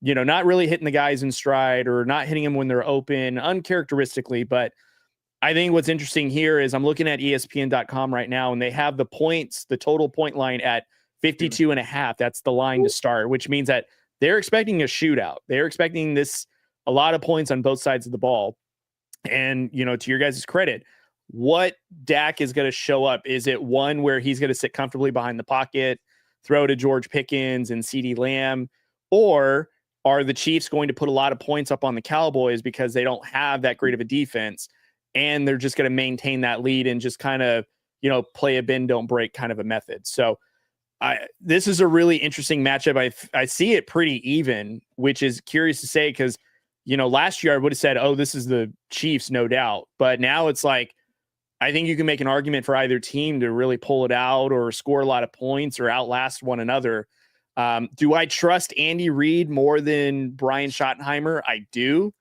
not really hitting the guys in stride, or not hitting them when they're open, uncharacteristically. But I think what's interesting here is I'm looking at ESPN.com right now, and they have the points, the total point line at 52.5. That's the line to start, which means that they're expecting a shootout. They're expecting a lot of points on both sides of the ball. And, to your guys' credit, what Dak is going to show up? Is it one where he's going to sit comfortably behind the pocket, throw to George Pickens and CeeDee Lamb? Or are the Chiefs going to put a lot of points up on the Cowboys because they don't have that great of a defense, and they're just going to maintain that lead and just kind of, play a bend, don't break kind of a method? So this is a really interesting matchup. I see it pretty even, which is curious to say, because, last year I would have said, oh, this is the Chiefs, no doubt. But now it's like, I think you can make an argument for either team to really pull it out or score a lot of points or outlast one another. Do I trust Andy Reid more than Brian Schottenheimer? I do.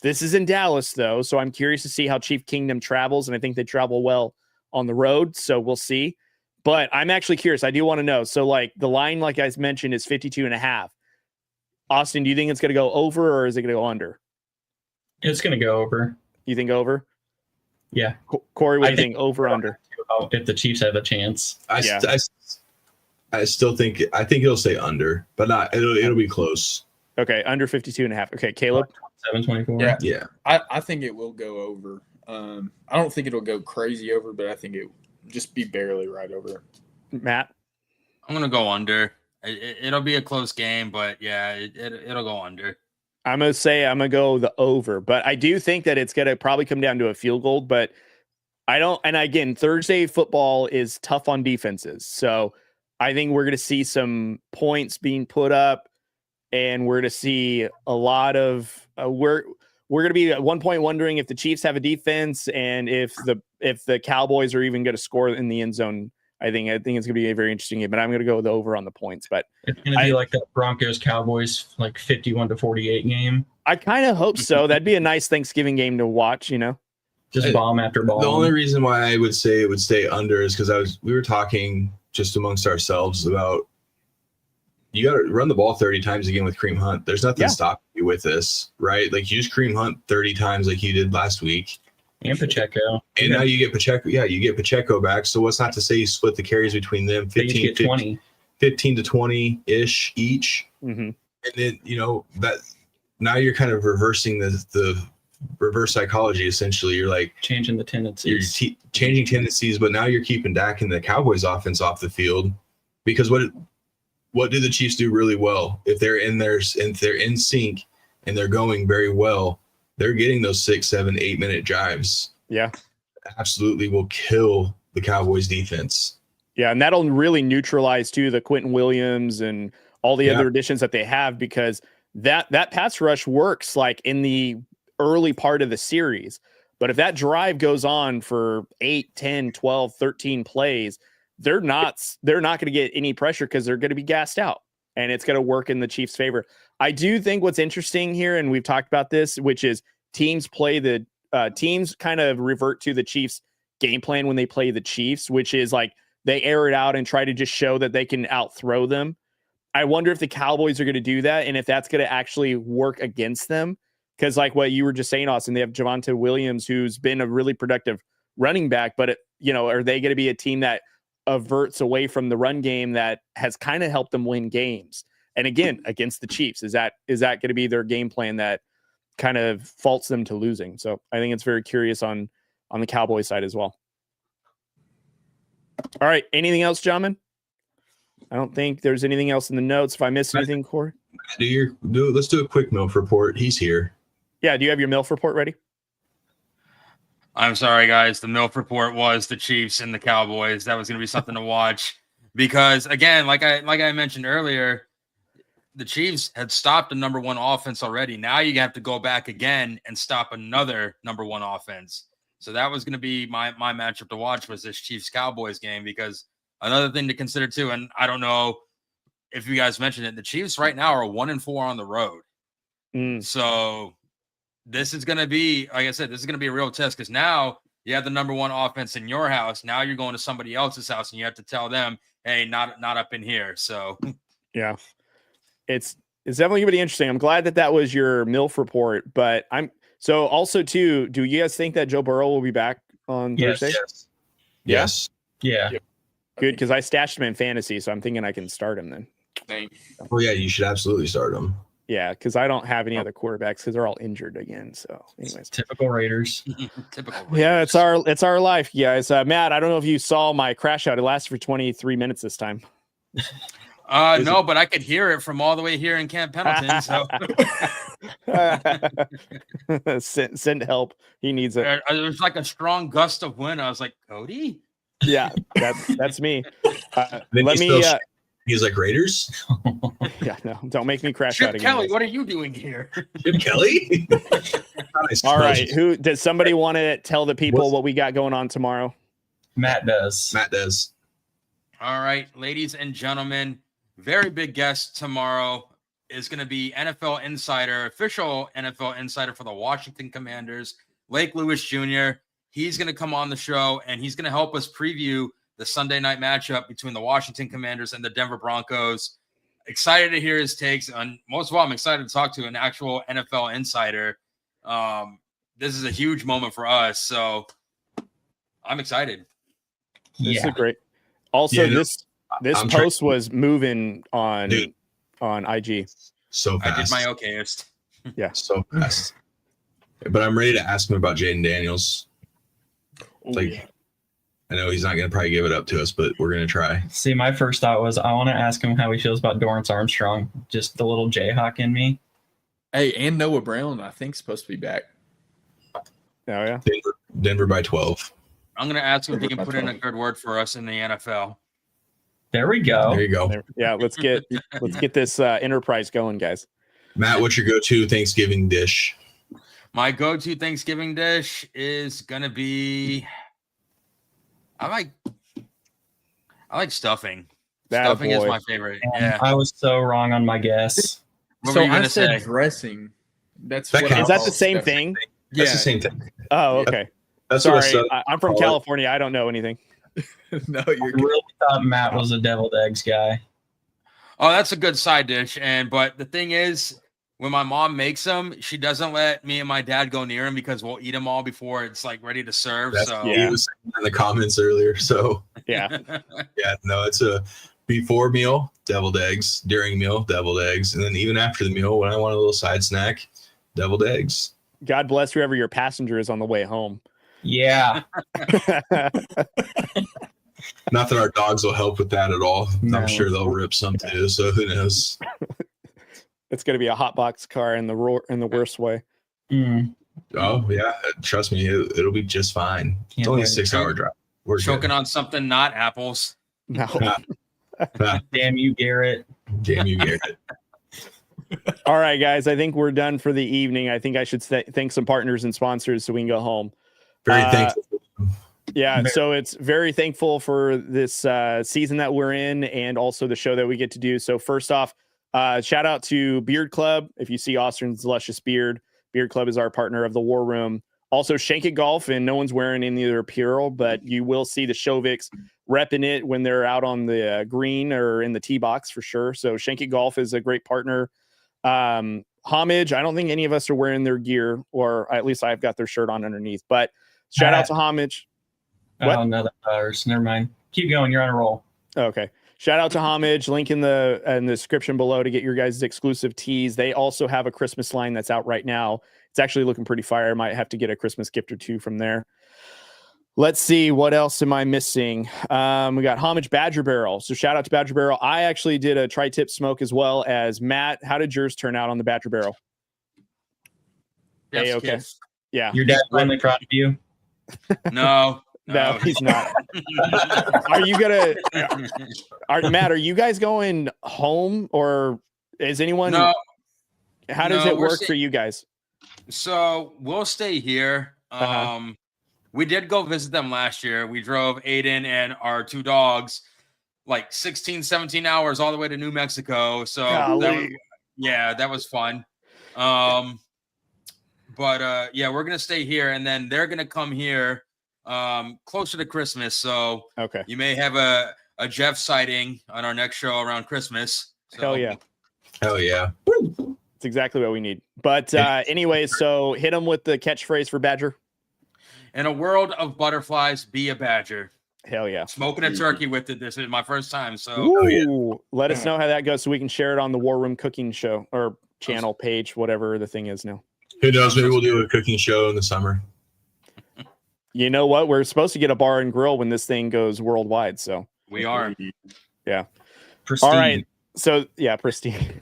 This is in Dallas, though, so I'm curious to see how Chief Kingdom travels, and I think they travel well on the road, so we'll see. But I'm actually curious. I do want to know. So, the line, like I mentioned, is 52.5. Austin, do you think it's going to go over, or is it going to go under? It's going to go over. You think over? Yeah. Corey, what do you think? Over, under? If the Chiefs have a chance. I still think it'll stay under, but it'll be close. Okay, under 52.5. Okay, Caleb? 7-24. Yeah. I think it will go over. I don't think it'll go crazy over, but I think it will just be barely right over. Matt? I'm going to go under. It'll be a close game, but yeah, it'll go under. I'm going to go the over, but I do think that it's going to probably come down to a field goal, but and again, Thursday football is tough on defenses. So I think we're going to see some points being put up, and we're going to see a lot of, we're going to be at one point wondering if the Chiefs have a defense and if the Cowboys are even going to score in the end zone. I think it's going to be a very interesting game, but I'm going to go with the over on the points. But it's going to be like that Broncos Cowboys, 51-48 game. I kind of hope so. That'd be a nice Thanksgiving game to watch, Just bomb after bomb. The only reason why I would say it would stay under is because we were talking just amongst ourselves about, you got to run the ball 30 times again with Kareem Hunt. There's nothing stopping you with this, right? Use Kareem Hunt 30 times like you did last week. And Pacheco. And now you get Pacheco. Yeah, you get Pacheco back. So what's not to say you split the carries between them? 15 to 20-ish each. Mm-hmm. And then, that now you're kind of reversing the reverse psychology, essentially. You're changing the tendencies. You're changing tendencies, but now you're keeping Dak and the Cowboys offense off the field. Because what do the Chiefs do really well? If they're in sync and they're going very well, they're getting those 6, 7, 8 minute drives. Yeah. Absolutely will kill the Cowboys defense. Yeah. And that'll really neutralize too the Quentin Williams and all the other additions that they have, because that pass rush works in the early part of the series. But if that drive goes on for 8, 10, 12, 13 plays, they're not going to get any pressure because they're going to be gassed out, and it's going to work in the Chiefs' favor. I do think what's interesting here, and we've talked about this, which is teams kind of revert to the Chiefs' game plan when they play the Chiefs, which is like they air it out and try to just show that they can outthrow them. I wonder if the Cowboys are going to do that and if that's going to actually work against them. Because like what you were just saying, Austin, they have Javonte Williams, who's been a really productive running back, but are they going to be a team that averts away from the run game that has kind of helped them win games? And again, against the Chiefs, is that going to be their game plan that kind of faults them to losing? So I think it's very curious on the Cowboys side as well. All right. Anything else, gentlemen? I don't think there's anything else in the notes. If I missed anything, Corey? Let's do a quick MILF report. He's here. Yeah. Do you have your MILF report ready? I'm sorry, guys. The MILF report was the Chiefs and the Cowboys. That was going to be something to watch because, again, like I mentioned earlier, the Chiefs had stopped the number one offense already. Now you have to go back again and stop another number one offense. So that was going to be my matchup to watch was this Chiefs-Cowboys game because another thing to consider too, and I don't know if you guys mentioned it, the Chiefs right now are 1-4 on the road. So this is going to be, like I said, this is going to be a real test because now you have the number one offense in your house. Now you're going to somebody else's house and you have to tell them, hey, not up in here. So yeah, it's definitely going to be interesting. I'm glad that was your MILF report, but so also too, do you guys think that Joe Burrow will be back on Thursday? Yes. Yeah. Good, because I stashed him in fantasy, so I'm thinking I can start him then. Oh yeah, you should absolutely start him. Yeah, because I don't have any other quarterbacks because they're all injured again. So, anyways, typical Raiders. Typical Raiders. Yeah, it's our life, guys. Matt, I don't know if you saw my crash out. It lasted for 23 minutes this time. No, but I could hear it from all the way here in Camp Pendleton. So send help. He needs it. It was like a strong gust of wind. I was like, Cody. Yeah, that's me. Let me. He's like Raiders. Yeah, no, don't make me crash Chip out again. Kelly, what are you doing here? Chip Kelly. All right, does somebody want to tell the people what we got going on tomorrow? Matt does. All right, ladies and gentlemen, very big guest tomorrow is going to be official NFL insider for the Washington Commanders, Lake Lewis Jr. He's going to come on the show and he's going to help us preview the Sunday night matchup between the Washington Commanders and the Denver Broncos. Excited to hear his takes. And most of all, I'm excited to talk to an actual NFL insider. This is a huge moment for us. So I'm excited. This is great. Also, this post was moving on IG. So fast. I did my okayest. Yeah. So fast. But I'm ready to ask him about Jaden Daniels. I know he's not going to probably give it up to us, but we're going to try. See, my first thought was I want to ask him how he feels about Dorrance Armstrong. Just the little Jayhawk in me. Hey, and Noah Brown, I think, supposed to be back. Oh, yeah. Denver by 12. I'm going to ask him if he can put in a good word for us in the NFL. There we go. There you go. Yeah, let's get this enterprise going, guys. Matt, what's your go-to Thanksgiving dish? My go-to Thanksgiving dish is going to be I like stuffing. Stuffing is my favorite. Yeah. I was so wrong on my guess. What were you I said say? dressing. Is that the same thing? That's the same thing. Oh, okay. That's sorry. I'm from California. I don't know anything. No, I really thought Matt was a deviled eggs guy. Oh, that's a good side dish. But the thing is, when my mom makes them, she doesn't let me and my dad go near them because we'll eat them all before it's like ready to serve. He was saying in the comments earlier. So yeah, no, it's a before meal, deviled eggs, during meal, deviled eggs, and then even after the meal, when I want a little side snack, deviled eggs. God bless whoever your passenger is on the way home. Yeah. Not that our dogs will help with that at all. No. I'm sure they'll rip some too. So who knows? It's going to be a hot box car in the worst way. Mm. Oh yeah, trust me, it'll be just fine. It's only a 6-hour drive. We're choking on something not apples. No. Damn you, Garrett. Damn you, Garrett. All right, guys. I think we're done for the evening. I think I should thank some partners and sponsors so we can go home. Very thankful. Yeah, so it's very thankful for this season that we're in and also the show that we get to do. So first off, shout out to Beard Club. If you see Austin's luscious beard, Beard Club is our partner of the War Room. Also, Shank It Golf, and no one's wearing any of their apparel, but you will see the Shoviks repping it when they're out on the green or in the tee box for sure. So Shank It Golf is a great partner. Homage, I don't think any of us are wearing their gear, or at least I've got their shirt on underneath. But shout out to Homage. What? Oh, no, that's ours. Never mind. Keep going. You're on a roll. Okay. Shout out to Homage. Link in the description below to get your guys' exclusive tees. They also have a Christmas line that's out right now. It's actually looking pretty fire. I might have to get a Christmas gift or two from there. Let's see. What else am I missing? We got Homage Badger Barrel. So shout out to Badger Barrel. I actually did a tri-tip smoke as well as Matt. How did yours turn out on the Badger Barrel? Yes, hey, okay. kids. Yeah. Your dad finally proud of you? No. No, he's not. Are you gonna? Matt, are you guys going home, or is anyone? No. How does it work for you guys? So we'll stay here. We did go visit them last year. We drove Aiden and our 2 dogs like 16, 17 hours all the way to New Mexico. So that was fun. But yeah, we're gonna stay here, and then they're gonna come here closer to Christmas. So okay, you may have a Jeff sighting on our next show around Christmas. So. Hell yeah. Hell yeah. It's exactly what we need. But anyway, so hit them with the catchphrase for Badger. In a world of butterflies, be a badger. Hell yeah. Smoking a turkey with it. This is my first time. So let us know how that goes so we can share it on the War Room Cooking Show or channel page, whatever the thing is now. Who knows? Maybe we'll do a cooking show in the summer. You know what? We're supposed to get a bar and grill when this thing goes worldwide. So we are. Yeah. Pristine. All right. So yeah, pristine.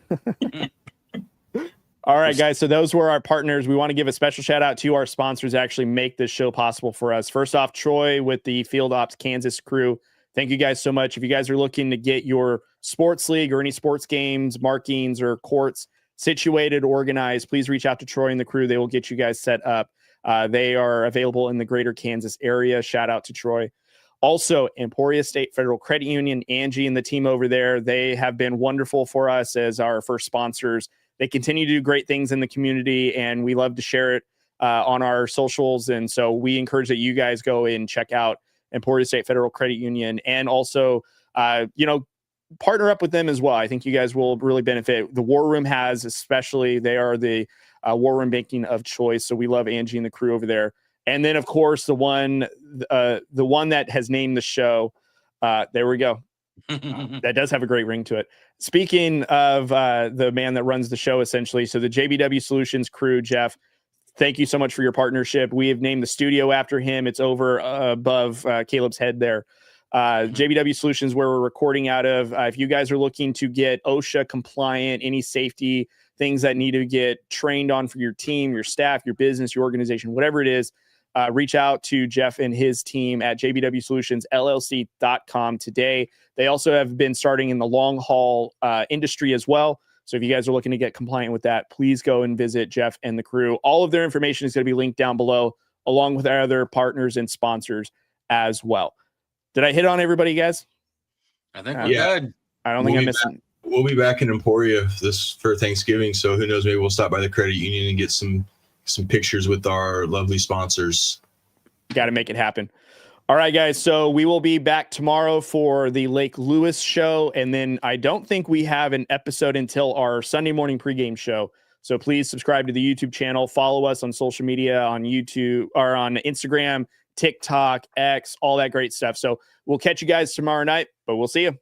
All right, guys. So those were our partners. We want to give a special shout out to our sponsors that actually make this show possible for us. First off, Troy with the Field OpKansas crew. Thank you guys so much. If you guys are looking to get your sports league or any sports games, markings, or courts situated, organized, please reach out to Troy and the crew. They will get you guys set up. They are available in the greater Kansas area. Shout out to Troy. Also, Emporia State Federal Credit Union, Angie and the team over there, they have been wonderful for us as our first sponsors. They continue to do great things in the community, and we love to share it on our socials. And so we encourage that you guys go and check out Emporia State Federal Credit Union, and also, partner up with them as well. I think you guys will really benefit. The War Room has, especially, they are the War Room banking of choice. So we love Angie and the crew over there. And then, of course, the one that has named the show. There we go. That does have a great ring to it. Speaking of the man that runs the show, essentially, so the JBW Solutions crew, Jeff, thank you so much for your partnership. We have named the studio after him. It's over above Caleb's head there. JBW Solutions, where we're recording out of. If you guys are looking to get OSHA compliant, any safety things that need to get trained on for your team, your staff, your business, your organization, whatever it is, reach out to Jeff and his team at jbwsolutionsllc.com today. They also have been starting in the long haul industry as well. So if you guys are looking to get compliant with that, please go and visit Jeff and the crew. All of their information is going to be linked down below, along with our other partners and sponsors as well. Did I hit on everybody, guys? I think we're good. I don't think I'm missing. We'll be back in Emporia for Thanksgiving. So who knows? Maybe we'll stop by the credit union and get some pictures with our lovely sponsors. Got to make it happen. All right, guys. So we will be back tomorrow for the Lake Lewis show. And then I don't think we have an episode until our Sunday morning pregame show. So please subscribe to the YouTube channel. Follow us on social media, on YouTube or on Instagram, TikTok, X, all that great stuff. So we'll catch you guys tomorrow night, but we'll see you.